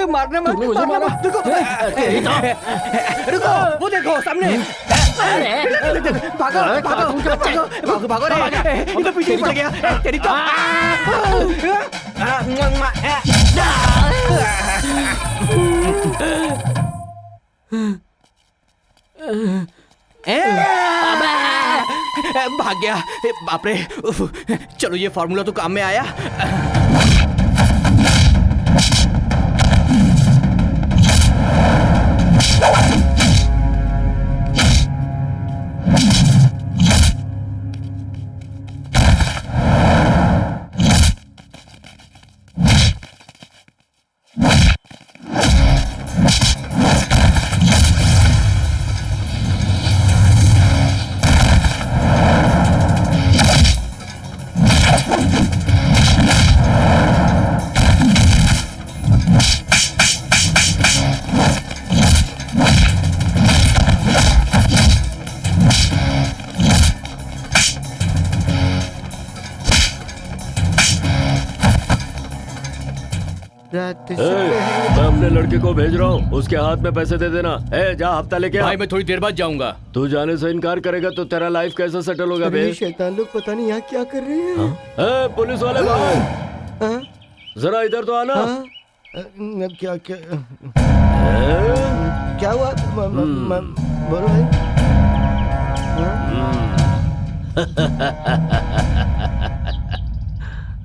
मारने मत, मारने मत। रुको, वो देखो सामने। भागो, भागो, भागो रे। इधर पीछे पड़ गया। तेरी तो। भाग गया। बाप रे। चलो ये फार्मूला तो काम में आया। मैं अपने लड़के को भेज रहा हूँ, उसके हाथ में पैसे दे देना। जा हफ्ता लेके आ। भाई मैं थोड़ी देर बाद जाऊंगा। तू जाने से इनकार करेगा तो तेरा लाइफ कैसे सेटल होगा बे? शैतान लोग पता नहीं यहाँ क्या कर रहे हैं। पुलिस वाले भाई जरा इधर तो आना। क्या क्या क्या हुआ? बोलो भाई।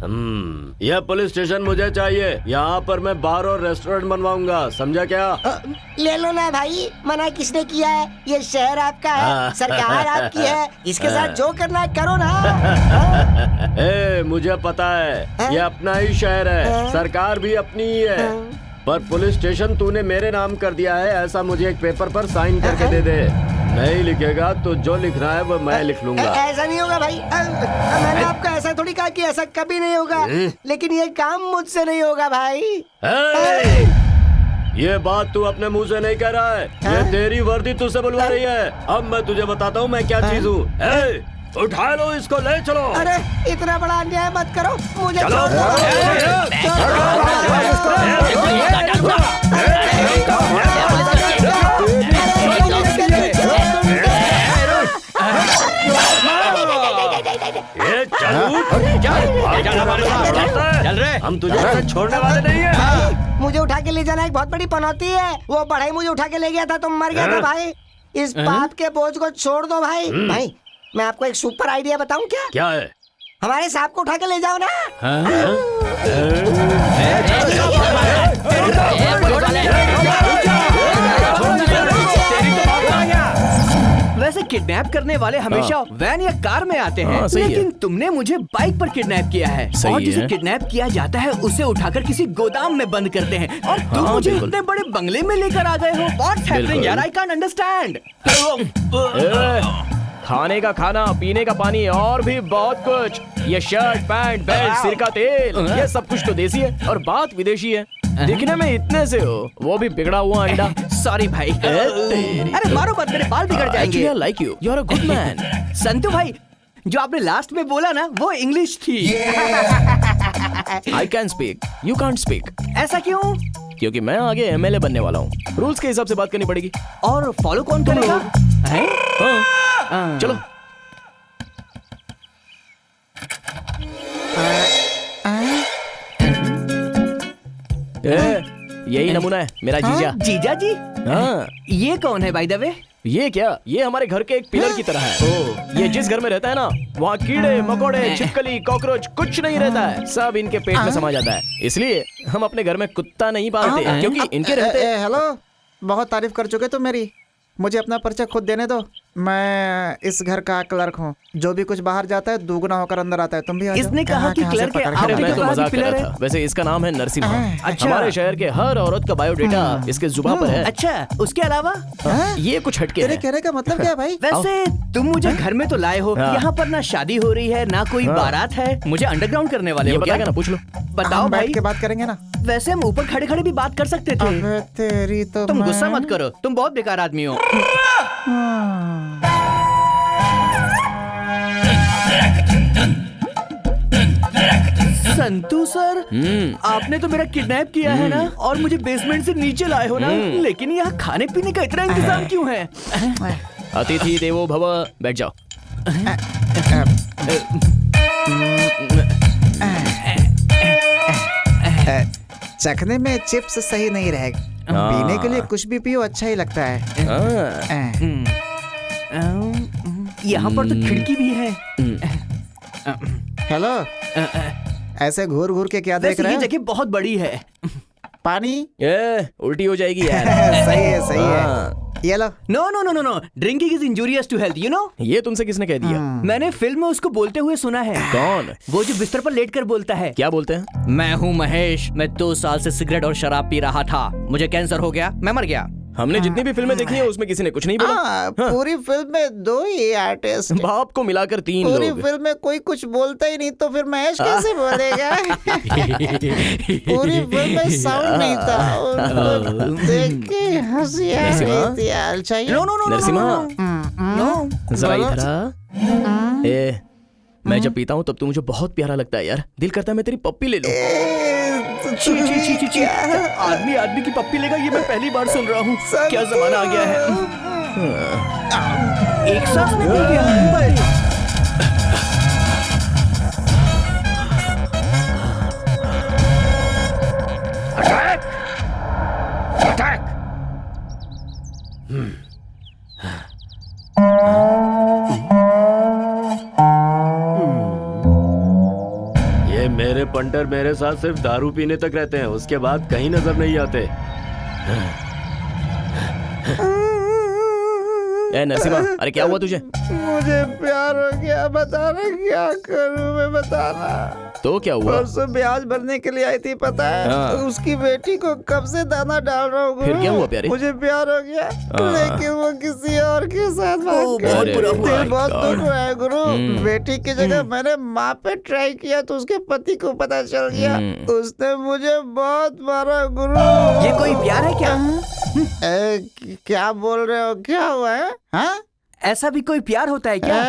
यह पुलिस स्टेशन मुझे चाहिए। यहाँ पर मैं बार और रेस्टोरेंट बनवाऊंगा, समझा क्या? ले लो ना भाई, मना किसने किया है? ये शहर आपका है, सरकार आपकी है, इसके साथ जो करना है करो ना। ए, मुझे पता है, ये अपना ही शहर है, सरकार भी अपनी ही है, पर पुलिस स्टेशन तूने मेरे नाम कर दिया है, ऐसा मुझे एक पेपर पर साइन करके दे दे। नहीं लिखेगा तो जो लिखना है वो मैं लिख लूंगा। ऐसा नहीं होगा भाई, मैंने आपको ऐसा थोड़ी कहा कि ऐसा कभी नहीं होगा, लेकिन ये काम मुझसे नहीं होगा भाई। ये बात तू अपने मुंह से नहीं कह रहा है, ये तेरी वर्दी तुझसे बुलवा रही है। अब मैं तुझे बताता हूँ मैं क्या चीज हूँ। उठा लो इसको, ले चलो। अरे इतना बड़ा अन्याय मत करो, मुझे चलो। चल रे, हम तुझे छोड़ने वाले नहीं है। मुझे उठा के ले जाना एक बहुत बड़ी पनौती है। वो बढ़ई मुझे उठा के ले गया था तो मर गया था भाई। इस पाप के बोझ को छोड़ दो भाई। भाई मैं आपको एक सुपर आइडिया बताऊं क्या? क्या है? हमारे सांप को उठा के ले जाओ ना। वैसे किडनैप करने वाले हमेशा वैन या कार में आते हैं, लेकिन तुमने मुझे बाइक पर किडनैप किया है। और जिसे किडनैप किया जाता है उसे उठाकर किसी गोदाम में बंद करते हैं, और तुम मुझे इतने बड़े बंगले में लेकर आ गए हो। What's happening यार? I can't understand। खाने का खाना, पीने का पानी और भी बहुत कुछ। ये शर्ट, पैंट, बेल्ट, सिर का तेल, ये सब कुछ तो देसी है और बात विदेशी है। दिखने में इतने से हो, वो भी बिगड़ा हुआ अंडा। सॉरी भाई। अरे मारो मत, मेरे बाल बिगड़ जाएंगे। I like you. You're a good man. संतु भाई, जो आपने लास्ट में बोला ना वो इंग्लिश थी। I can speak. You can't speak. ऐसा क्यों? क्योंकि मैं आगे एमएलए बनने वाला हूँ, रूल्स के हिसाब से बात करनी पड़ेगी। और फॉलो कौन करेगा? चलो। यही नमूना है मेरा जीजा। जीजा जी? हाँ। ये कौन है बाय द वे? ये क्या, ये हमारे घर के एक पिलर की तरह है। ये जिस घर में रहता है ना, वहाँ कीड़े मकोड़े, छिपकली, कॉकरोच कुछ नहीं रहता है, सब इनके पेट में समा जाता है। इसलिए हम अपने घर में कुत्ता नहीं पालते, क्योंकि इनके रहते। हेलो, बहुत तारीफ कर चुके तुम मेरी, मुझे अपना परिचय खुद देने दो। मैं इस घर का क्लर्क हूँ, जो भी कुछ बाहर जाता है दुगना होकर अंदर आता है। तुम भी इसने कहा कि क्लर्क है। अरे मैं तो मजाक कर रहा था। वैसे इसका नाम है नरसिम्हा। अच्छा। हमारे शहर के हर औरत का बायोडेटा इसके जुबान पर है। अच्छा, उसके अलावा ये कुछ हटके तेरे है। कहने का मतलब क्या है भाई? वैसे तुम मुझे घर में तो लाए हो, यहाँ पर ना शादी हो रही है ना कोई बारात है, मुझे अंडरग्राउंड करने वाले हो क्या? ना पूछ लो। बताओ भाई। बैठ के बात करेंगे ना। वैसे हम ऊपर खड़े खड़े भी बात कर सकते थे। अबे तेरी तो तुम गुस्सा मत करो, तुम बहुत बेकार आदमी हो। संतु सर, आपने तो मेरा किडनैप किया है ना, और मुझे बेसमेंट से नीचे लाए हो ना, लेकिन यहाँ खाने पीने का इतना इंतजाम क्यों है? अतिथि देवो भव, बैठ जाओ। चखने में चिप्स सही नहीं रहेगा, पीने के लिए कुछ भी पियो अच्छा ही लगता है। यहाँ पर तो खिड़की भी है। हेलो, ऐसे घूर घूर के क्या देख रहे ये हो? जगह बहुत बड़ी है। पानी? उल्टी हो जाएगी यार। सही है, सही है। ये लो। No no no no no, drinking is injurious to health, you know. ये तुमसे किसने कह दिया? मैंने फिल्म में उसको बोलते हुए सुना है। कौन? वो जो बिस्तर पर लेटकर बोलता है। क्या बोलते हैं? मैं हूँ महेश, मैं 2 साल से सिगरेट और शराब पी रहा था, मुझे कैंसर हो गया, मैं मर गया। हमने जितनी भी फिल्में देखी है उसमें किसी ने कुछ नहीं बोला। पूरी फिल्म में 2 ही आर्टिस्ट, बाप को मिलाकर 3 पूरी लोग। फिल्म में कोई कुछ बोलता ही नहीं, तो फिर महेश कैसे बोलेगा? पूरी फिल्म में साउंड नहीं था, उनको देख के हंसी आ रही थी। हाल चाहिए? नो नो नो नरसिम्हा, जरा इधर आ। ए, मैं जब पीता हूँ तब तू मुझे बहुत प्यारा लगता है यार, दिल करता है मैं तेरी पप्पी ले लूं। ची ची ची ची ची, आदमी आदमी की पप्पी लेगा, ये मैं पहली बार सुन रहा हूँ। क्या जमाना आ गया है। एक सांस में पी गया। ये मेरे तुम्हें पंटर मेरे साथ सिर्फ दारू पीने तक रहते हैं, उसके बाद कहीं नजर नहीं आते। ए नरसिम्हा, अरे क्या हुआ तुझे? मुझे प्यार हो गया, बताना क्या करूं मैं, बताना। तो क्या हुआ? परसों ब्याज भरने के लिए आई थी, पता है? हाँ। उसकी बेटी को कब से दाना डाल रहा हूँ। फिर क्या हुआ प्यारे? मुझे प्यार हो गया, लेकिन वो किसी और के साथ भाग गया। बहुत बुरा हुआ। दिल बहुत दुख रहा है गुरु। बेटी की जगह मैंने माँ पे ट्राई किया तो उसके पति को पता चल गया, उसने मुझे बहुत मारा गुरु। ये कोई प्यार है क्या? क्या बोल रहे हो, क्या हुआ है? हाँ? ऐसा भी कोई प्यार होता है क्या?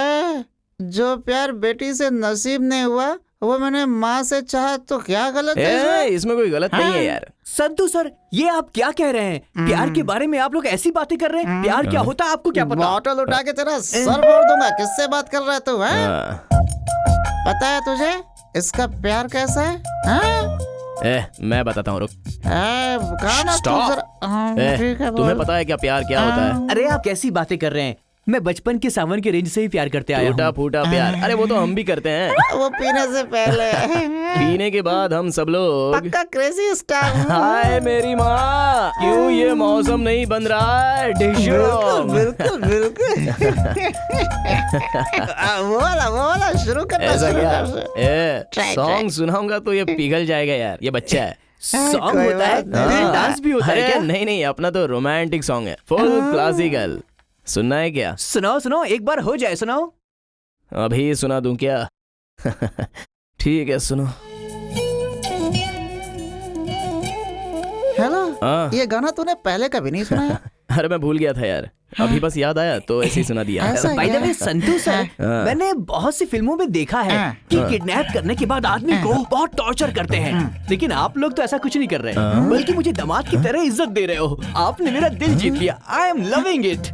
जो प्यार बेटी से नसीब नहीं हुआ वो मैंने माँ से चाहा तो क्या गलत है? इसमें कोई गलत नहीं है यार। संतू सर, ये आप क्या कह रहे हैं? प्यार के बारे में आप लोग ऐसी बातें कर रहे हैं? प्यार क्या होता है आपको क्या पता? बॉटल उठा के तेरा सर फोड़ दूंगा। किससे बात कर रहा है तू? पता है तुझे इसका प्यार कैसा है? मैं बताता हूँ, रुक। तुम्हें पता है क्या प्यार क्या होता है? अरे आप कैसी बातें कर रहे हैं? मैं बचपन के सावन के रेंज से ही प्यार करते आया हूँ। टूटा फूटा प्यार, अरे वो तो हम भी करते हैं। वो पीने से पहले। पीने के बाद हम सब लोग पक्का क्रेजी स्टार। हाय मेरी माँ, क्यों ये मौसम नहीं बन रहा है? बिल्कुल बिल्कुल। वो वाला शुरू करना। ऐसा क्या? सॉन्ग सुनाऊंगा तो ये पिघल जाएगा यार, ये बच्चा है। सॉन्ग होता है, डांस भी होता है क्या? नहीं, अपना तो रोमांटिक सॉन्ग है, फुल क्लासिकल। सुनना है क्या? सुनाओ, एक बार हो जाए, सुनाओ। अभी सुना दूं क्या? ठीक है, सुनो। हेलो, हाँ। ये गाना तूने पहले कभी नहीं सुना है? अरे मैं भूल गया था यार, अभी बस याद आया तो ऐसे ही सुना दिया। By the way Santu sir, मैंने बहुत सी फिल्मों में देखा है कि किडनैप करने के बाद आदमी को बहुत टॉर्चर करते हैं, लेकिन आप लोग तो ऐसा कुछ नहीं कर रहे, बल्कि मुझे दामाद की तरह इज्जत दे रहे हो। आपने मेरा दिल जीत लिया। I am loving it.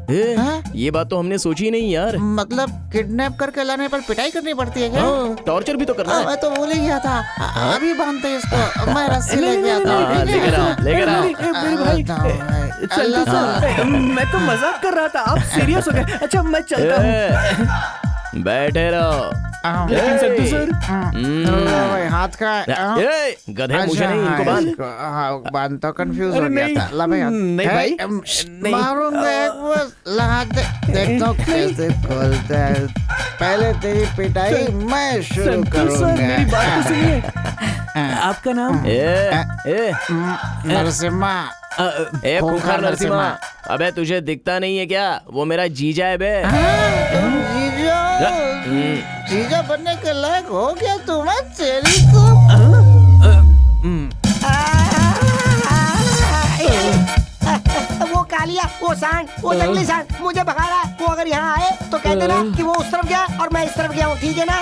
ये बात तो हमने सोची नहीं यार। मतलब किडनैप करके लाने पर पिटाई करनी पड़ती है क्या? टॉर्चर भी तो करना है। मैं तो भूल ही गया था। अभी बांधते इसको, मैं रस्सी लेके आता हूँ। लेकर आओ। संतू सर, मैं तो मजाक कर रहा था, आप सीरियस हो गए। अच्छा मैं चलता हूँ। बैठे रहो। लेकिन संतू सर, हाथ का गधे मुझे नहीं, इनको बांध। बांध तो कंफ्यूज हो गया था। ला भाई, नहीं भाई, मारूंगा एक बस, लगा दे, देखता हूँ कैसे खोलता है। पहले तेरी पिटाई मैं शुरू करूंगा। मेरी बात तो सुनिए। आपका नाम? नरसिम्हा। खूंखार नरसिम्हा। अबे तुझे दिखता नहीं है क्या? वो मेरा जीजा है बे। जीजा बनने के लायक हो गया तू? मैं तेरी को वो कालिया, वो सांड, वो जंगली सांड मुझे भगा रहा है। वो अगर यहाँ आए तो कह देना कि वो उस तरफ गया और मैं इस तरफ गया हूँ, ठीक है ना?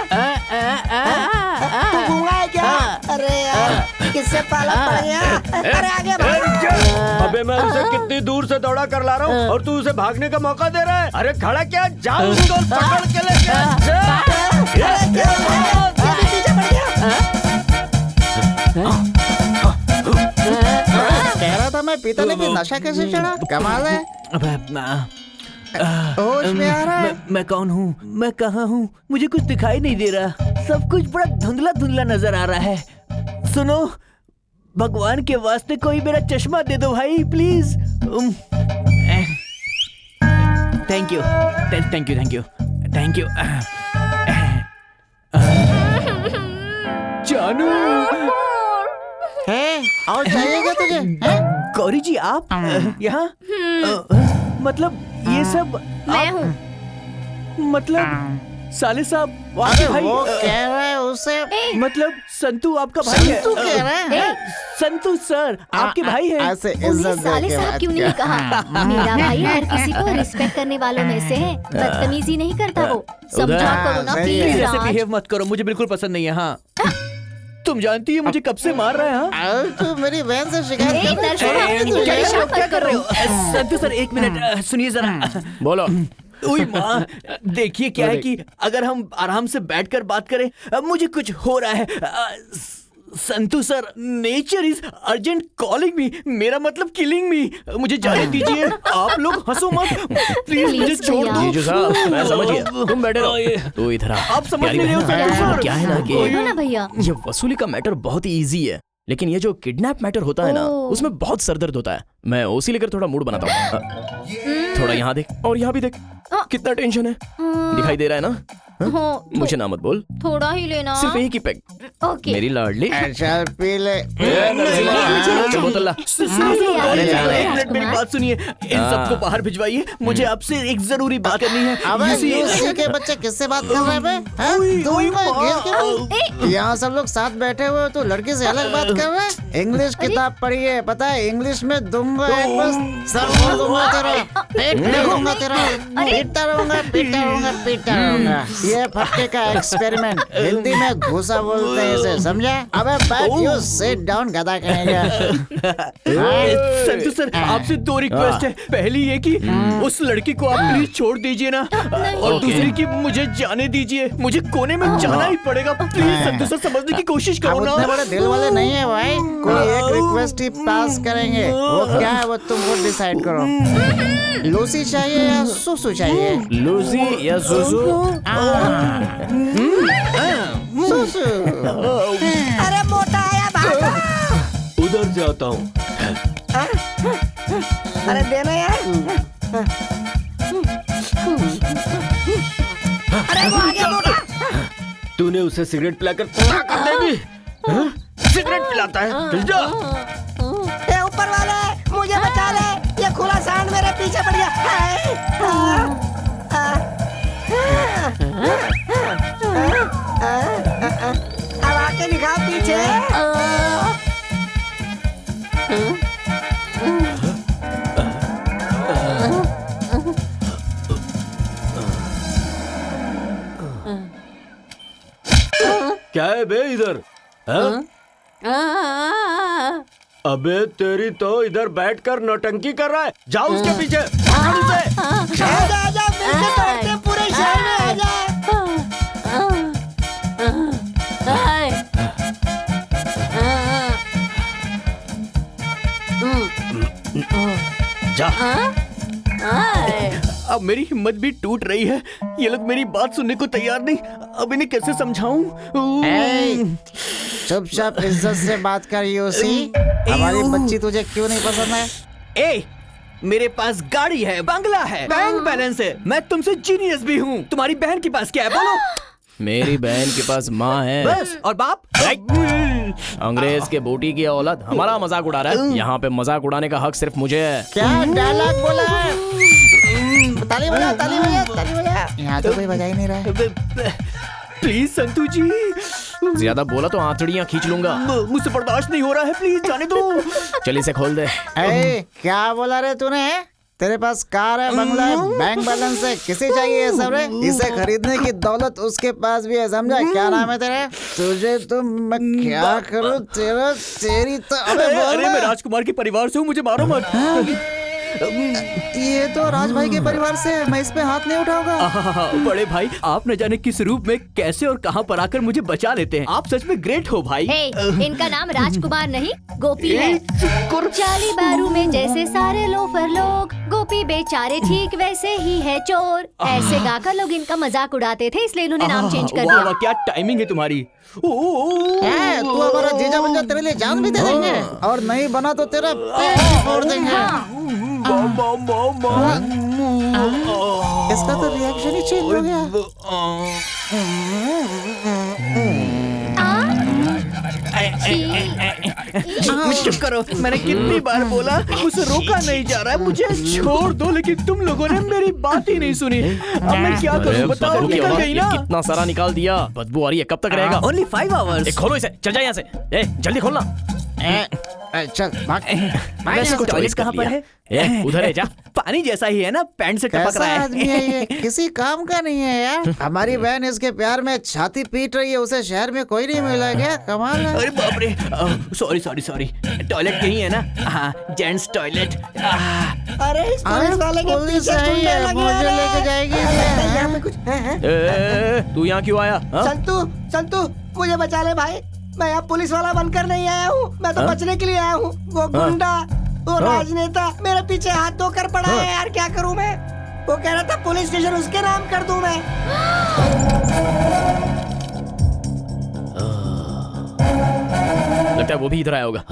तू गूंगा है क्या? अरे यार, किससे पाला पड़ गया? अरे आगे भाग। अबे मैं उसे कितनी दूर से दौड़ा कर ला रहा हूँ और तू उसे भागने का मौका दे रहा है। अरे खड़ा क्या, जा उसको पकड़ के ले जा। कह रहा था मैं पीता, लेकिन नशा कैसे चढ़ा? कमाल है। होश में आ रहा है। मैं कौन हूँ? मैं कहाँ हूँ? मुझे कुछ दिखाई नहीं दे रहा। सब कुछ बड़ा धुंधला धुंधला नजर आ रहा है। सुनो, भगवान के वास्ते कोई मेरा चश्मा दे दो भाई, please. Thank you, thank you, thank you, thank you. जानू, और चाहिएगा तुझे? गौरी जी आप यहाँ? मतलब ये सब मैं हूँ। मतलब साले साहब आपके भाई? वो कह रहा है उसे, मतलब संतू आपका भाई है? संतू कह रहा है? संतू सर आपके भाई है? ऐसे उन्हें इज्जत साले दे साहब क्यों नहीं कहा? मेरा भाई हर किसी को रिस्पेक्ट करने वालों में से है, बदतमीजी नहीं करता वो। समझा करो ना प्लीज। ऐसे बिहेव मत करो, मुझे बिल्कुल पसंद नहीं है। हाँ तुम जानती है मुझे कब से मार रहा है? हाँ तू मेरी बहन से शिकायत कर रहे हो? संतू सर एक मिनट सुनिए जरा। बोलो। ओए माँ, देखिए क्या है कि अगर हम आराम से बैठकर बात करें, मुझे कुछ हो रहा है। Santu sir, nature is urgent calling me, मेरा मतलब किलिंग मी। मुझे जाने दीजिए, आप लोग हंसो मत प्लीज, मुझे छोड़ दो। जीजू साहब, मैं समझ गया, तुम बैठे रहो। तू इधर आ। आप समझ नहीं रहे हो संतू सर। क्या है ना बोलो ना कि भैया। ये वसूली का मैटर बहुत ही इजी है, लेकिन ये जो किडनैप मैटर होता है ना, उसमें बहुत सरदर्द होता है। मैं उसी लेकर थोड़ा मूड बनाता हूँ। थोड़ा यहाँ देख और यहाँ भी देख, कितना टेंशन है, दिखाई दे रहा है ना? हाँ? मुझे ना मत बोल, थोड़ा ही लेना। सिर्फ एक ही पैक। ओके। मेरी लाडली। चल पी ले। चल बोतल ला। अरे एक मिनट, मेरी बात सुनिए, इन सबको बाहर भिजवाइए, मुझे आपसे एक जरूरी बात करनी है। अबे यूसी के बच्चे किससे बात कर रहे हैं? यहाँ सब लोग साथ बैठे हुए, तो लड़की से अलग बात कर रहे हैं। इंग्लिश किताब पढ़ी है, पता है? इंग्लिश में दूंगा एक बस, सर फोड़ दूंगा तेरा, पेट दूंगा तेरा, पीटता रहूंगा, पीटता रहूंगा, पीटता रहूंगा। ये फटके का एक्सपेरिमेंट, हिंदी में घुसा बोलते हैं इसे, समझा? अबे बैठ, यू सिट डाउन, गधा कहेगा। संतू सर, आपसे दो रिक्वेस्ट है। पहली ये कि उस लड़की को आप प्लीज छोड़ दीजिए ना, और दूसरी कि मुझे जाने दीजिए, मुझे कोने में जाना ही पड़ेगा। प्लीज संतू सर, समझने की कोशिश करो ना। उतने बड़े दिल वाले नहीं है भाई, कोई एक रिक्वेस्ट ही पास करेंगे। वो क्या है वो तुम खुद डिसाइड करो। लूसी चाहिए या सुसु चाहिए? लूसी या सुसु? सुसु। अरे मोटा आया भागो। उधर से आता हूँ। अरे देना यार। अरे वो आ गया मोटा। तूने उसे सिगरेट पिलाकर क्या कर देगी? हाँ? सिगरेट पिलाता है? चल जा। ए ऊपर वाले, मुझे बचा ले, ये खुला सांड मेरे पीछे पड़ गया। अब आके दिखा पीछे। क्या है बे इधर? हाँ? अबे तेरी तो इधर बैठकर नौटंकी कर रहा है। जाओ उसके पीछे, पकड़ उसे। आजा आजा, मिलके तोड़ते हैं पूरे शहर में, आजा। जा। अब मेरी हिम्मत भी टूट रही है, ये लोग मेरी बात सुनने को तैयार नहीं। अब इन्हें कैसे समझाऊं? चुपचाप इज्जत से बात कर यूसी। हमारी बच्ची तुझे क्यों नहीं पसंद है? ए, मेरे पास गाड़ी है, बंगला है, बैंक बैलेंस है, मैं तुमसे जीनियस भी हूँ। तुम्हारी बहन के पास क्या है बोलो? मेरी बहन के पास माँ है बस। और बाप? अंग्रेज के बोटी की औलाद हमारा मजाक उड़ा रहा है। यहाँ पे मजाक उड़ाने का हक सिर्फ मुझे है। क्या डायलॉग बोला है? ताली बजा, ताली बजा, ताली बजा। यहाँ तो कोई बजा ही नहीं रहा है। प्लीज संतू जी, ज्यादा बोला तो आंतड़ियाँ खींच लूंगा। मुझसे बर्दाश्त नहीं हो रहा है, प्लीज जाने दो। चल इसे खोल दे। क्या बोला रे तूने? तेरे पास कार है, बंगला है, बैंक बैलेंस है, किसे चाहिए ये सब रे? इसे खरीदने की दौलत उसके पास भी है, समझा? क्या नाम है तेरे? तुझे तो मैं क्या करूं, तेरी तो। अरे मैं राजकुमार के परिवार से हूँ, मुझे मारो मत। ये तो राज भाई के परिवार से है, मैं इस पे हाथ नहीं उठाऊंगा। बड़े भाई, आप न जाने किस रूप में, कैसे और कहां पर आकर मुझे बचा लेते हैं। आप सच में ग्रेट हो भाई। इनका नाम राजकुमार नहीं, गोपी है। चाली बारू में जैसे सारे लोफर लोग, गोपी बेचारे ठीक वैसे ही है चोर। ऐसे गाकर लोग इनका मजाक उड़ाते थे, इसलिए इन्होंने नाम चेंज कर दिया। क्या टाइमिंग है तुम्हारी। तू हमारा जीजा बन जा, तेरे लिए जान भी दे देंगे, और नहीं बना तो तेरा पेट भी फोड़ देंगे। इसका तो रिएक्शन ही चेंज हो गया। चुप करो, मैंने कितनी बार बोला, उसे रोका नहीं जा रहा है, मुझे छोड़ दो, लेकिन तुम लोगों ने मेरी बात ही नहीं सुनी। अब मैं क्या करूं बताओ? निकल गई ना। कितना सारा निकाल दिया, बदबू आ रही है, कब तक रहेगा? Only 5 hours। खोलो इसे, चल जा यहाँ से। जल्दी खोलना। चल भाग। वैसे टॉयलेट कहाँ पर है? उधर है, जा। पानी जैसा ही है ना, पैंट से टपक रहा है। आदमी है ये, किसी काम का नहीं है यार। हमारी बहन इसके प्यार में छाती पीट रही है, उसे शहर में कोई नहीं मिला क्या? कमाल है। अरे बाप रे, सॉरी सॉरी सॉरी, टॉयलेट यही है ना? हाँ, जेंट्स टॉयलेट। अरे इस पुलिस वाले के पीछे ढूंढने लगे। मुझे लेके जाएगी। यहाँ पे कुछ है? तू यहाँ क्यों आया? संतू, संतू, मुझे बचा ले भाई। मैं यहाँ पुलिस वाला बनकर नहीं आया हूँ, मैं तो बचने के लिए आया हूँ। वो गुंडा, वो राजनेता मेरे पीछे हाथ धोकर पड़ा है यार, क्या करूँ मैं? वो कह रहा था पुलिस स्टेशन उसके नाम कर दूं मैं। लगता है वो भी इधर आया होगा।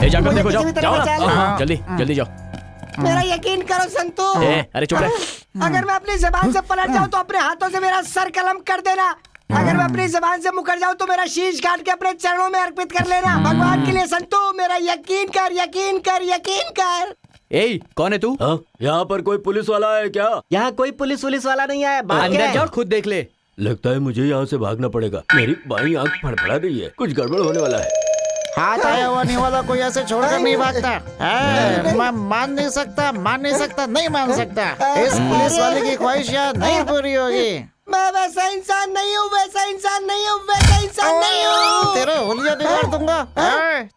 जाकर देखो, जाओ जाओ, जल्दी जल्दी जाओ। मेरा यकीन करो संतू। अरे चुप रहे। अगर मैं अपनी जबान से पलट जाऊं तो अपने हाथों से मेरा सर कलम कर देना। अगर मैं अपनी जबान से मुकर जाऊं तो मेरा शीश काट के अपने चरणों में अर्पित कर लेना। भगवान के लिए संतू, मेरा यकीन कर, यकीन कर, यकीन कर। ए, कौन है तू? यहाँ पर कोई पुलिस वाला है क्या? यहाँ कोई पुलिस वाला नहीं आया। अंदर जाओ, खुद देख ले। लगता है मुझे यहाँ से भागना पड़ेगा। मेरी बाईं आंख फड़फड़ा रही है, कुछ गड़बड़ होने वाला है। हाथ आया हुआ नहीं वाला कोई ऐसे छोड़कर नहीं भागता। मैं मान नहीं सकता, नहीं मान सकता। इस पुलिस वाले की ख्वाहिश यार नहीं पूरी होगी। मैं वैसा इंसान नहीं हूँ, वैसा इंसान नहीं हूँ। तेरा हुलिया बिगाड़ दूंगा।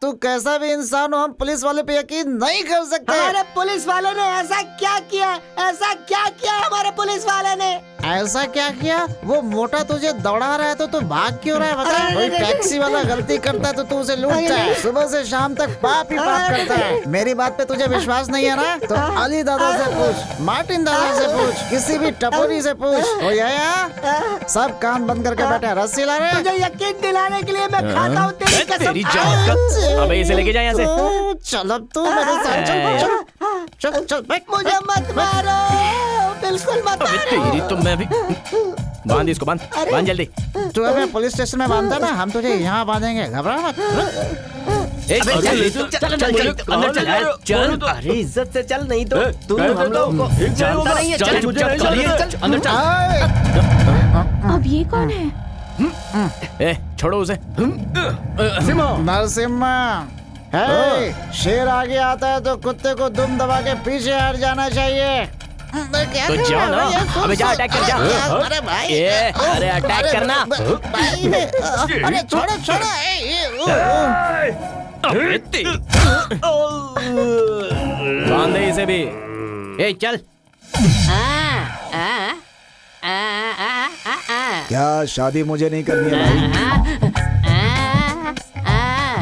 तू कैसा भी इंसान हो, हम पुलिस वाले पे यकीन नहीं कर सकते। हमारे पुलिस वाले ने ऐसा क्या किया हमारे पुलिस वाले ने? ऐसा क्या किया? वो मोटा तुझे दौड़ा रहा है तो तू भाग क्यों रहा है बता? कोई टैक्सी वाला गलती करता है तो तू उसे लूटता है। सुबह से शाम तक पाप ही पाप करता है। मेरी बात पे तुझे विश्वास नहीं है ना? तो अली दादा से पूछ, मार्टिन दादा से पूछ, किसी भी टपोरी से पूछ। ओ यार, सब कान बंद करके बैठे, रस्सी ला रहे। तुझे यकीन दिलाने के लिए मैं खाता हूँ तेरी कसम। अबे इसे लेके जा यहाँ से। चल अब तू मेरे साथ चल, चल मुझे मत मारो, बिल्कुल मत मारो। तो मैं भी बांध इसको, बांध जल्दी। तू हमें पुलिस स्टेशन में बांधता ना, हम तुझे यहाँ बांधेंगे, घबरा मत। चल। अरे इज्जत से चल, नहीं तो तू हम लोग को जानता नहीं है। चल अंदर चल। अब ये कौन है? छोड़ो उसे। नरसिम्हा, शेर आगे आता है तो कुत्ते को दुम दबा के पीछे हट जाना चाहिए। तो जाओ ना, अबे जा, अटैक कर जा। अरे भाई, अरे अटैक करना। अरे छोड़ो। बांध दे इसे भी। चल। क्या शादी मुझे नहीं करनी है भाई?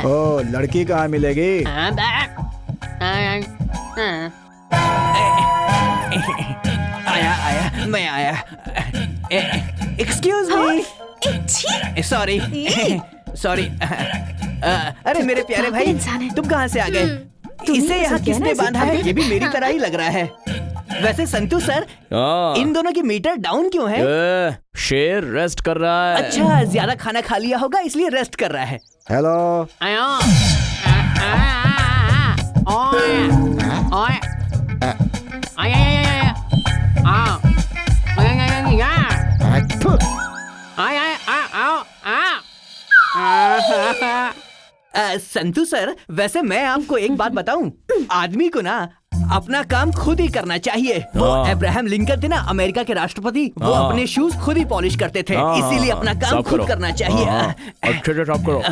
ओ, लड़की कहाँ मिलेगी? आया, मैं आया। Excuse me, sorry. अरे मेरे प्यारे भाई, तुम कहाँ से आ गए? इसे यहाँ किसने बांधा है? ये भी मेरी तरह ही लग रहा है। वैसे संतू सर, इन दोनों की मीटर डाउन क्यों है? शेर रेस्ट कर रहा है। अच्छा, ज्यादा खाना खा लिया होगा इसलिए रेस्ट कर रहा है। हेलो, संतू सर, वैसे मैं आपको एक बात बताऊं, आदमी को ना अपना काम खुद ही करना चाहिए। वो अब्राहम लिंकन थे ना, अमेरिका के राष्ट्रपति, वो अपने शूज खुद ही पॉलिश करते थे, इसीलिए अपना काम खुद करना चाहिए। अच्छे से साफ करो।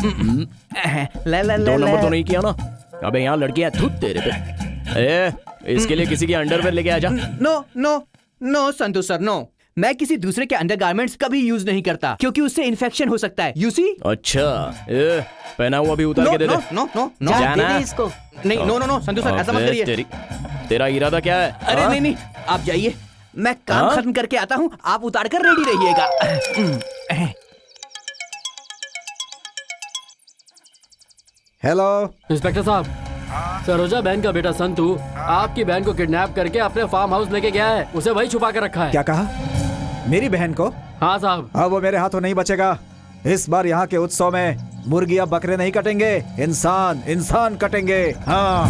2 नंबर तो नहीं किया ना? अबे यहाँ लड़कियां धुत तेरे पे। इसके लिए किसी की अंडरवेयर लेके आ जा। No Santu sir, no. मैं किसी दूसरे के अंडरगारमेंट्स कभी यूज नहीं करता, क्योंकि उससे इन्फेक्शन हो सकता है। You see? अच्छा, पहना हुआ भी उतार के दे दे। नो, जाना इसको। नहीं, नो संतू सर, ऐसा मत करिए। तेरा इरादा क्या है? अरे नहीं, आप जाइए, मैं काम खत्म करके आता हूँ, आप उतार कर रेडी रहिएगा। हेलो इंस्पेक्टर साहब, सरोजा बहन का बेटा संतू आपकी बहन को किडनैप करके अपने फार्म हाउस लेके गया है। उसे वही छुपा कर रखा है। क्या कहा? मेरी बहन को? हाँ साहब। अब वो मेरे हाथों नहीं बचेगा। इस बार यहाँ के उत्सव में मुर्गियां बकरे नहीं कटेंगे, इंसान कटेंगे। हाँ।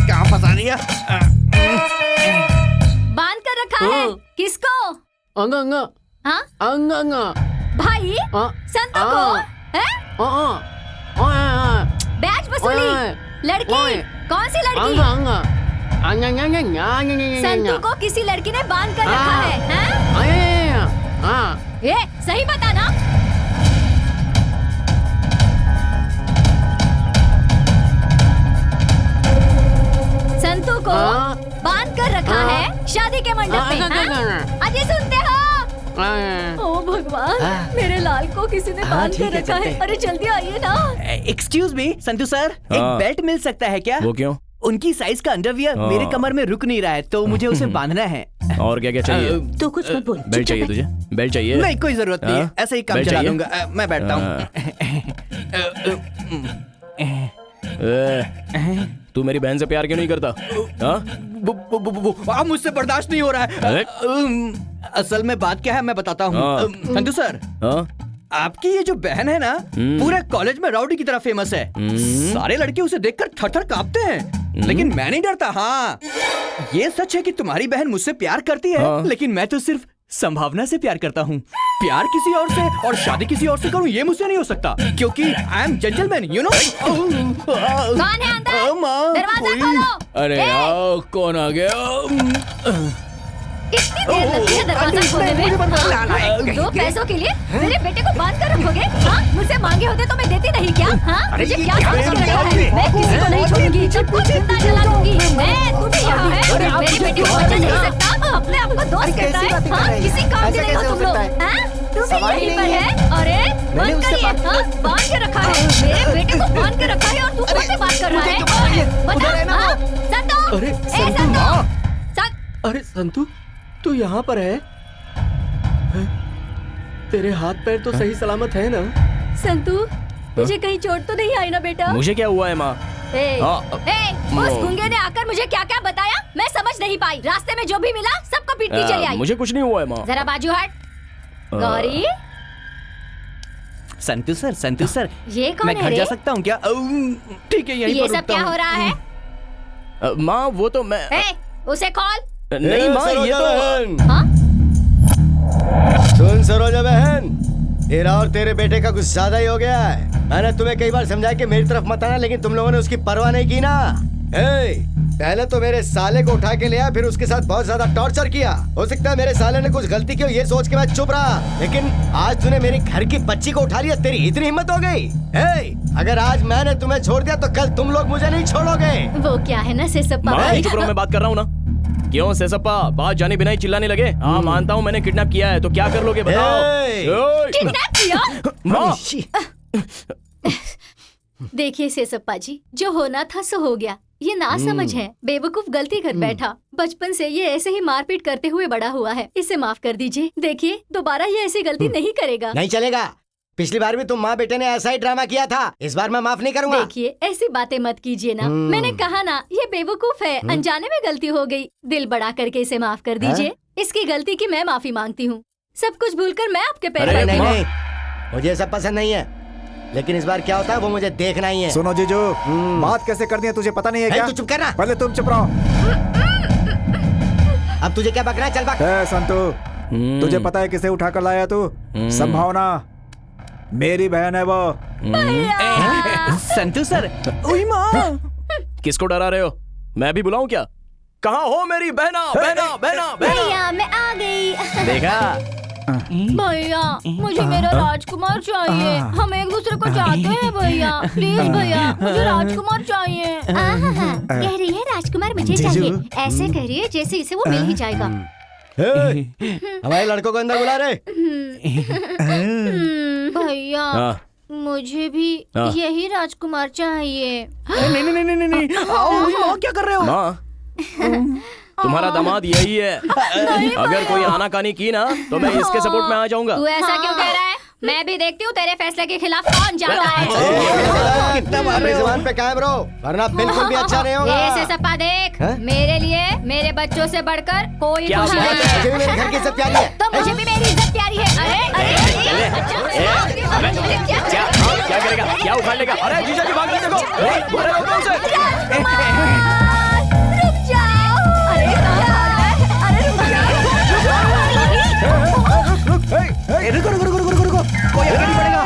क्या फंसा दिया? बांध कर रखा है। किसको? अंगा। हाँ? अंगा। भाई, संतू को? बैच वसूली। लड़की? कौन सी लड़की? संतू को किसी लड़की ने बांध कर रखा है। ये सही बता ना। शादी के मंडप में। हाँ? अजी सुनते हो? ओ भगवान, मेरे लाल को किसी ने बांध के रखा है। अरे जल्दी आइए ना। एक्सक्यूज मी संतू सर, एक बेल्ट मिल सकता है क्या? वो क्यों? उनकी साइज का अंडरवियर मेरे कमर में रुक नहीं रहा है, तो मुझे उसे बांधना है। और क्या क्या चाहिए? तो कुछ मत बोल। बेल्ट चाहिए तुझे? बेल्ट चाहिए? नहीं, कोई जरूरत नहीं है, ऐसे ही काम बेल्ट चला चाहिए? लूंगा। मैं बैठता हूँ। तू मेरी बहन से प्यार क्यों नहीं करता? अब मुझसे बर्दाश्त नहीं हो रहा है। असल में बात क्या है मैं बताता हूँ। संतू सर, आपकी ये जो बहन है ना, पूरे कॉलेज में राउडी की तरह फेमस है। सारे लड़के उसे देखकर थर-थर कांपते हैं, लेकिन मैं नहीं डरता। हाँ, ये सच है कि तुम्हारी बहन मुझसे प्यार करती है, लेकिन मैं तो सिर्फ संभावना से प्यार करता हूँ। प्यार किसी और से और शादी किसी और से करूँ, ये मुझसे नहीं हो सकता, क्योंकि I am gentleman, you know. कौन है अंदर? दरवाजा खोलो। अरे यार, कौन आ गया? इतनी देर लगती है दरवाजा खोलने में? दो पैसों के लिए मेरे बेटे को बांध कर रखोगे? हाँ, मुझसे मांगे होते तो मैं देती नहीं क्या? हाँ, मुझे क्या समझ के रखा है? मैं किसी को नहीं छोड़ूंगी, सब कुछ जिंदा जला दूंगी। मैं, तू भी यहाँ है? मेरे बेटे को बचा नहीं सकता, अपने आप को दोस्त कहता है। हाँ, किसी काम के नहीं हो तुम लोग। हाँ, तू भी यहीं पर है? अरे बंद करिए। हाँ, बांध के रखा है, मेरे बेटे को बांध के रखा है, और तू मुझसे बात कर रहा है? बता। हाँ, संतू। अरे संतू, अरे संतू, तू यहाँ पर है? तेरे हाथ पैर तो सही सलामत है ना? संतू, तुझे कहीं चोट तो नहीं आई ना बेटा? मुझे क्या हुआ है माँ? उस गुंगे ने आकर मुझे क्या क्या बताया, मैं समझ नहीं पाई। रास्ते में जो भी मिला सबको पीटती चली आई। मुझे कुछ नहीं हुआ है माँ। जरा बाजू हट। गौरी, संतू सर, ये कौन मैं है घर रे? जा सकता हूँ क्या? ठीक है, यहीं ये पर सब रुकता क्या हूँ। हो रहा है? माँ, वो तो मैं उसे खोल। नहीं माँ, ये तो हाँ? सुन सरोजा बहन, तेरा और तेरे बेटे का कुछ ज्यादा ही हो गया है। मैंने तुम्हें कई बार समझाया कि मेरी तरफ मत आना, लेकिन तुम लोगों ने उसकी परवाह नहीं की ना। पहले तो मेरे साले को उठा के लिया, फिर उसके साथ बहुत ज्यादा टॉर्चर किया। हो सकता है मेरे साले ने कुछ गलती की हो, ये सोच के मैं चुप रहा, लेकिन आज तूने मेरी घर की बच्ची को उठा लिया, तेरी इतनी हिम्मत हो गई। अगर आज मैंने तुम्हें छोड़ दिया तो कल तुम लोग मुझे नहीं छोड़ोगे। वो क्या है ना सेसप्पा? माँ, चुप रहो, मैं बात कर रहा हूँ ना। क्यों सेसप्पा, बात जाने बिना ही चिल्लाने लगे? हाँ, मानता हूँ मैंने किडनैप किया है, तो क्या कर लोगे बताओ? किडनैप किया? माँ, देखिए सेसप्पा जी, जो होना था सो हो गया। ये ना समझ है, बेवकूफ गलती कर बैठा। बचपन से ये ऐसे ही मारपीट करते हुए बड़ा हुआ है, इसे माफ कर दीजिए। देखिए, दोबारा ये ऐसी गलती नहीं करेगा। नहीं चलेगा, पिछली बार भी तुम माँ बेटे ने ऐसा ही ड्रामा किया था, इस बार मैं माफ नहीं करूंगा। देखिए, ऐसी बातें मत कीजिए ना। मैंने कहा ना, ये बेवकूफ है, अनजाने में गलती हो गई। दिल बड़ा करके इसे माफ कर दीजिए। इसकी गलती की मैं माफी मांगती हूँ। सब कुछ भूलकर मैं आपके पैर अरे पर नहीं, मुझे सब पसंद नहीं है, लेकिन इस बार क्या होता है वो मुझे देखना ही है। सुनो जीजू, बात कैसे करनी है तुझे पता नहीं है क्या? तू चुप करना। पहले तुम चुप रहो। अब तुझे क्या बकना है? चल बक। संतू, तुझे पता है किसे उठा कर लाया तू? संभावना, मेरी बहन है वो। संतू सर, ओए माँ, किसको डरा रहे हो? मैं भी बुलाऊं क्या? कहाँ हो मेरी बहना? भैया, मैं आ गई। देखा? भैया, मुझे मेरा राजकुमार चाहिए। हम एक दूसरे को चाहते हैं भैया। प्लीज भैया, मुझे राजकुमार चाहिए। कह रही है राजकुमार मुझे चाहिए, ऐसे कह रही है जैसे इसे वो मिल ही जाएगा। हमारे लड़कों को अंदर बुला रहे। भैया, मुझे भी यही राजकुमार चाहिए। नहीं, आओ, क्या कर रहे हो? माँ, तुम्हारा दामाद यही है। अगर कोई आनाकानी की ना तो मैं इसके सपोर्ट में आ जाऊंगा। तू ऐसा क्यों कह रहा है? मैं भी देखती हूँ तेरे फैसले के खिलाफ कौन जाता है। कितना मारे जुबान पे कायम रहो, वरना बिल्कुल भी अच्छा नहीं होगा। ये सेसप्पा देख, मेरे लिए मेरे बच्चों से बढ़कर कोई क्या खुशी बात है? नहीं। मुझे भी मेरे घर की इज्जत प्यारी है। तो मुझे भी मेरी इज्जत प्यारी है। क्या करेगा? क्या उखाड़ लेगा? अरे जीजा जी, भाग के देखो। अरे रोको उसे। रुक जाओ। अरे रुको, कोई आगे नहीं बढ़ेगा।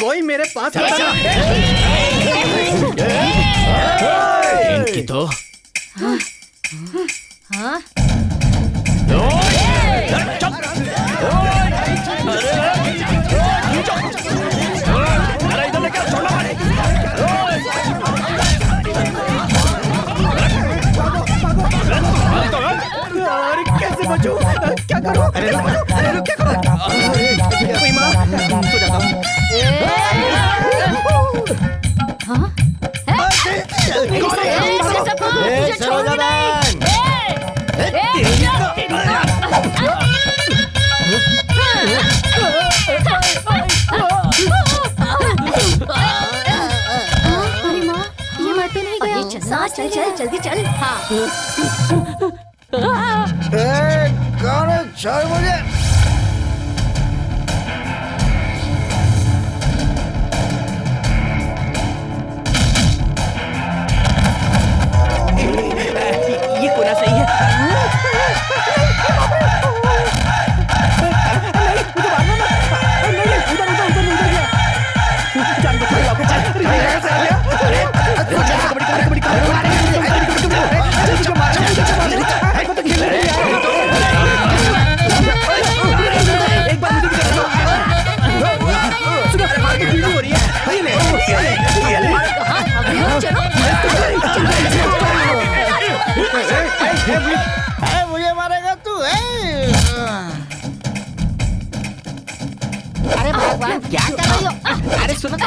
कोई मेरे पास इनकी तो अरे रुक, क्या कर रहा है? ओए माँ, सो जाता हूँ। अरे माँ, ये मर तो नहीं गया। चल चल जल्दी चल। हाँ। कौन है? छोड़ मुझे। ये कोना सही है। मुझे मारेगा तू? अरे भगवान, क्या कर रही हो? अरे सुनो तो।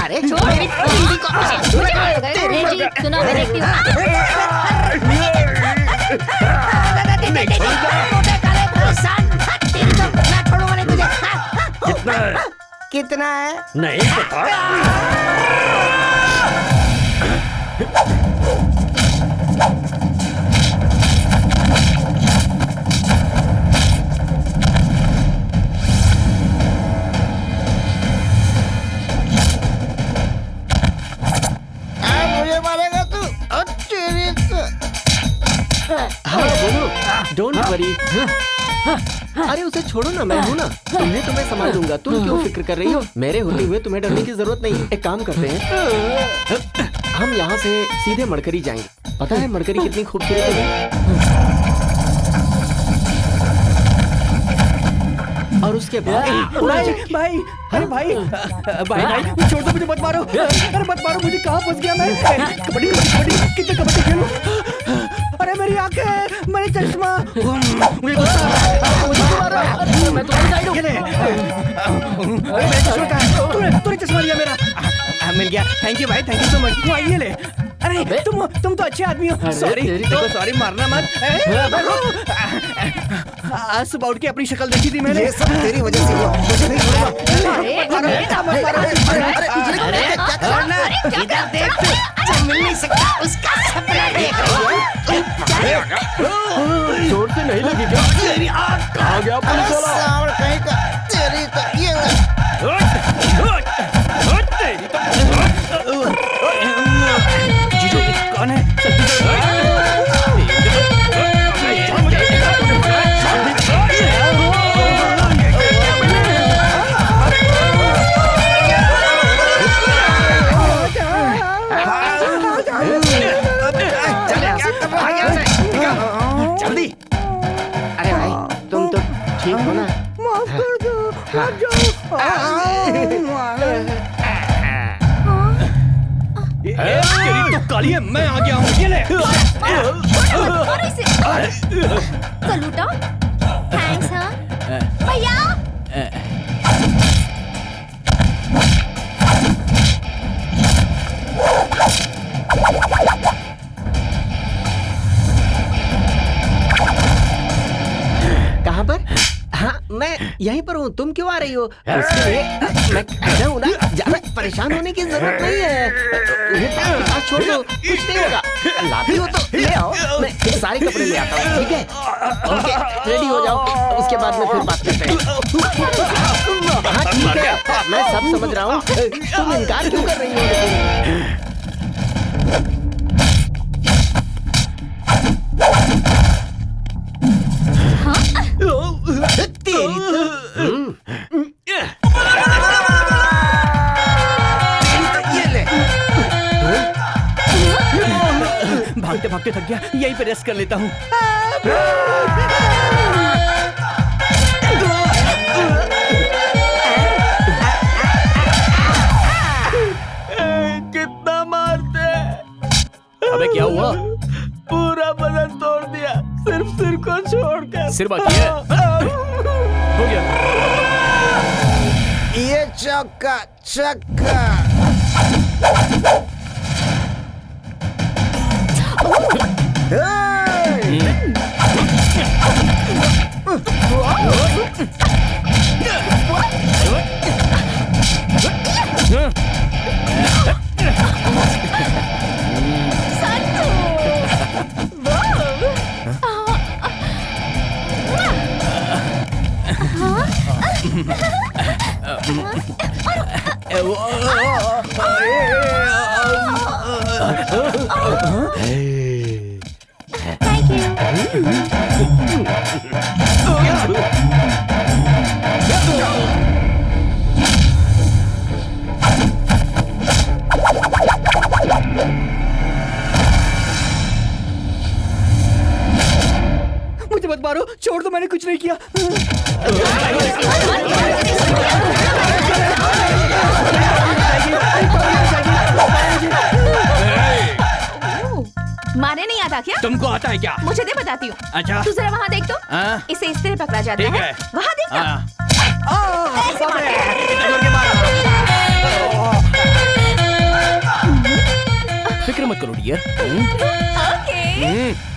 अरे छोड़ मेरी दीदी को। सुनो मैं देखती हूँ। कितना है? नहीं पता। मुझे मारेगा तू? हाँ बोलो, डोंट वरी। अरे उसे छोड़ो ना, मैं हूँ ना, तुम्हें संभाल लूंगा। तुम क्यों फिक्र कर रही हो? मेरे होते हुए तुम्हें डरने की जरूरत नहीं। एक काम करते हैं, हम यहाँ से सीधे मरकरी जाएंगे। पता है मरकरी कितनी खूबसूरत है? और उसके बाद भाई, अरे भाई, भाई छोड़ दो मुझे, मत मारो। अरे मत मारो मुझे, कहाँ फंस गया मैं? कबड्डी कितने कबड्डी खेलूं? अरे मेरी आंखें, मेरी चश्मा, मुझे गुस्सा आ रहा है। मुझे क्यों मार रहा है? मैं तुम्हारी साइड हूँ। अरे मेरा चश्मा कहाँ है? तूने चश्मा लिया मेरा। मिल गया। थैंक यू भाई, थैंक यू सो मच। वो ये ले। अरे तुम तो अच्छे आदमी हो। सॉरी मारना मत। आज सुबह उठ के अपनी शक्ल देखी थी मैंने। ये सब तेरी वजह से हुआ। मुझे नहीं इधर देख, जो मिल नहीं सकता उसका सपना देख रही है। जोर से नहीं लगी क्या? कहाँ गया पुलिस वाला? कहीं का तेरी तो ये जीजू कौन है? जल्दी। अरे भाई तुम तो ठीक हो ना? माफ कर दो, मत तेरी तो काली है, मैं आ गया हूँ। ये ले। कलूटा, थैंक्स हाँ। भैया। कहाँ पर? हाँ मैं यहीं पर हूँ। तुम क्यों आ रही हो? उसके लिए मैं खड़ा हूँ ना, ज्यादा परेशान होने की जरूरत नहीं है। उन्हें पास छोड़ दो, कुछ नहीं होगा। लाती हो तो ले आओ, मैं सारे कपड़े ले आता हूँ। ठीक है? ओके, रेडी हो जाओ, उसके बाद में फिर बात करते हैं। हाँ ठीक है, मैं सब समझ रहा हूँ। तुम इनकार क्यों कर रही हो? लेकिन भागते भागते थक गया, यहीं पे रेस्ट कर लेता हूँ। कितना अबे क्या हुआ? पूरा बदन तोड़ दिया, सिर्फ सिर को छोड़कर। सिर बाकी है? हो गया। ये चक्का चक्का। मुझे मत मारो, छोड़ दो, मैंने कुछ नहीं किया। मारने नहीं आता क्या? तुमको आता है क्या? मुझे दे, बताती हूँ। अच्छा। तू जरा वहाँ देख तो। इसे इस तरह पकड़ा जाता है। वहाँ देख ना। ऐसे मारते हैं। फिक्र मत करो डियर। ओके।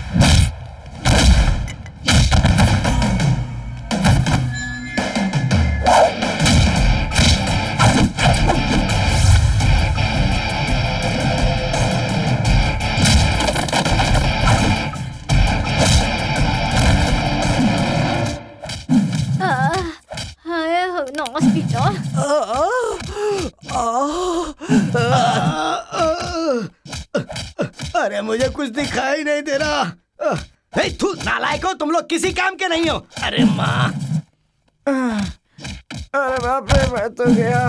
अरे मुझे कुछ दिखाई नहीं दे रहा। तू नालायक हो, तुम लोग किसी काम के नहीं हो। अरे माँ, अरे बाप रे, मैं तो गया।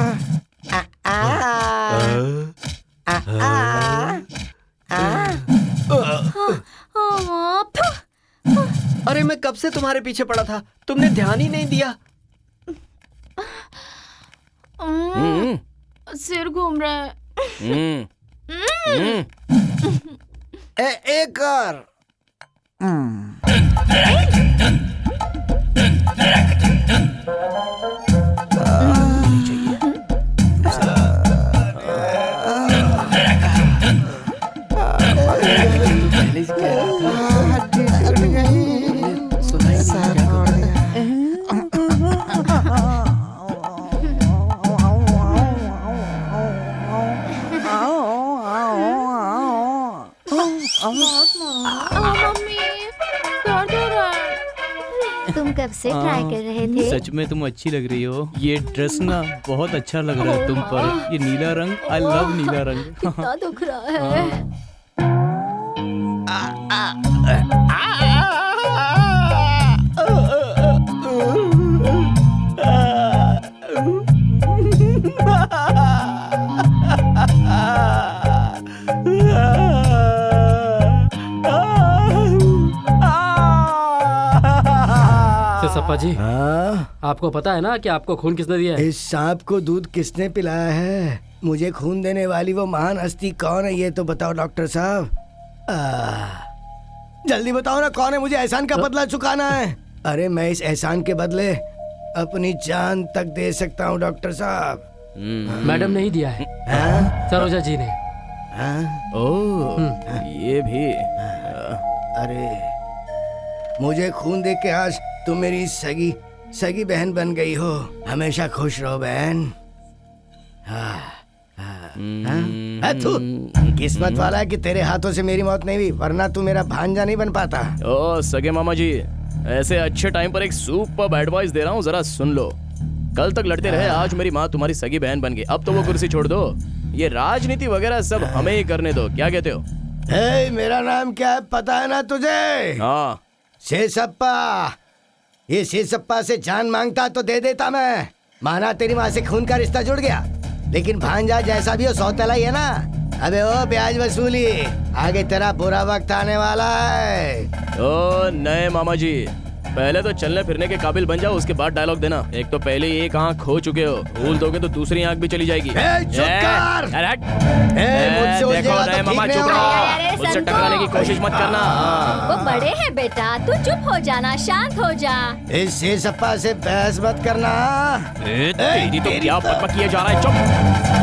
अरे मैं कब से तुम्हारे पीछे पड़ा था, तुमने ध्यान ही नहीं दिया। सिर घूम रहा है। एक और। पहले से कह रहा तुम कब से ट्राई कर रहे थे? सच में तुम अच्छी लग रही हो। ये ड्रेस ना बहुत अच्छा लग रहा है तुम पर। ये नीला रंग, आई लव नीला रंग। कितना दुख रहा है। सप्पा जी, आपको पता है ना कि आपको खून किसने दिया है? इस सांप को दूध किसने पिलाया है? मुझे खून देने वाली वो महान हस्ती कौन है, ये तो बताओ डॉक्टर साहब। जल्दी बताओ ना, कौन है? मुझे एहसान का बदला चुकाना है। अरे मैं इस एहसान के बदले अपनी जान तक दे सकता हूँ डॉक्टर साहब। मैडम ने ही दिया है। सरोजा जी ने। ओह, ये भी। अरे मुझे खून दे के आज तुम मेरी सगी बहन बन गई हो। हमेशा खुश रहो बहन। तू किस्मत वाला है कि तेरे हाथों से मेरी मौत नहीं हुई, वरना तू मेरा भांजा नहीं बन पाता। ओ सगे मामा जी, ऐसे अच्छे टाइम पर एक सुपर्ब एडवाइस दे रहा हूँ, जरा सुन लो। कल तक लड़ते रहे, आज मेरी माँ तुम्हारी सगी बहन बन गई। अब तो वो कुर्सी छोड़ दो, ये राजनीति वगैरह सब हमें ही करने दो। क्या कहते हो? मेरा नाम क्या है पता है ना तुझे? हाँ, शेषप्पा। ये शेषप्पा से जान मांगता तो दे देता मैं। माना तेरी माँ से खून का रिश्ता जुड़ गया, लेकिन भांजा जैसा भी हो सौतेला ही है ना। अबे ओ ब्याज वसूली, आगे तेरा बुरा वक्त आने वाला है। ओ नए मामा जी, पहले तो चलने फिरने के काबिल बन जाओ, उसके बाद डायलॉग देना। एक तो पहले ही एक आंख खो चुके हो, भूल दोगे तो दूसरी आंख भी चली जाएगी। चुप कर। मुझसे मुझसे देखो नए मामा, चुप रहो। मुझसे मुझसे टकराने की कोशिश मत करना। वो बड़े हैं बेटा, तू चुप हो जाना, शांत हो जा। इस सप्पा से बहस मत करना। तेरी तो क्या बकबक किए जा रहा है, चुप।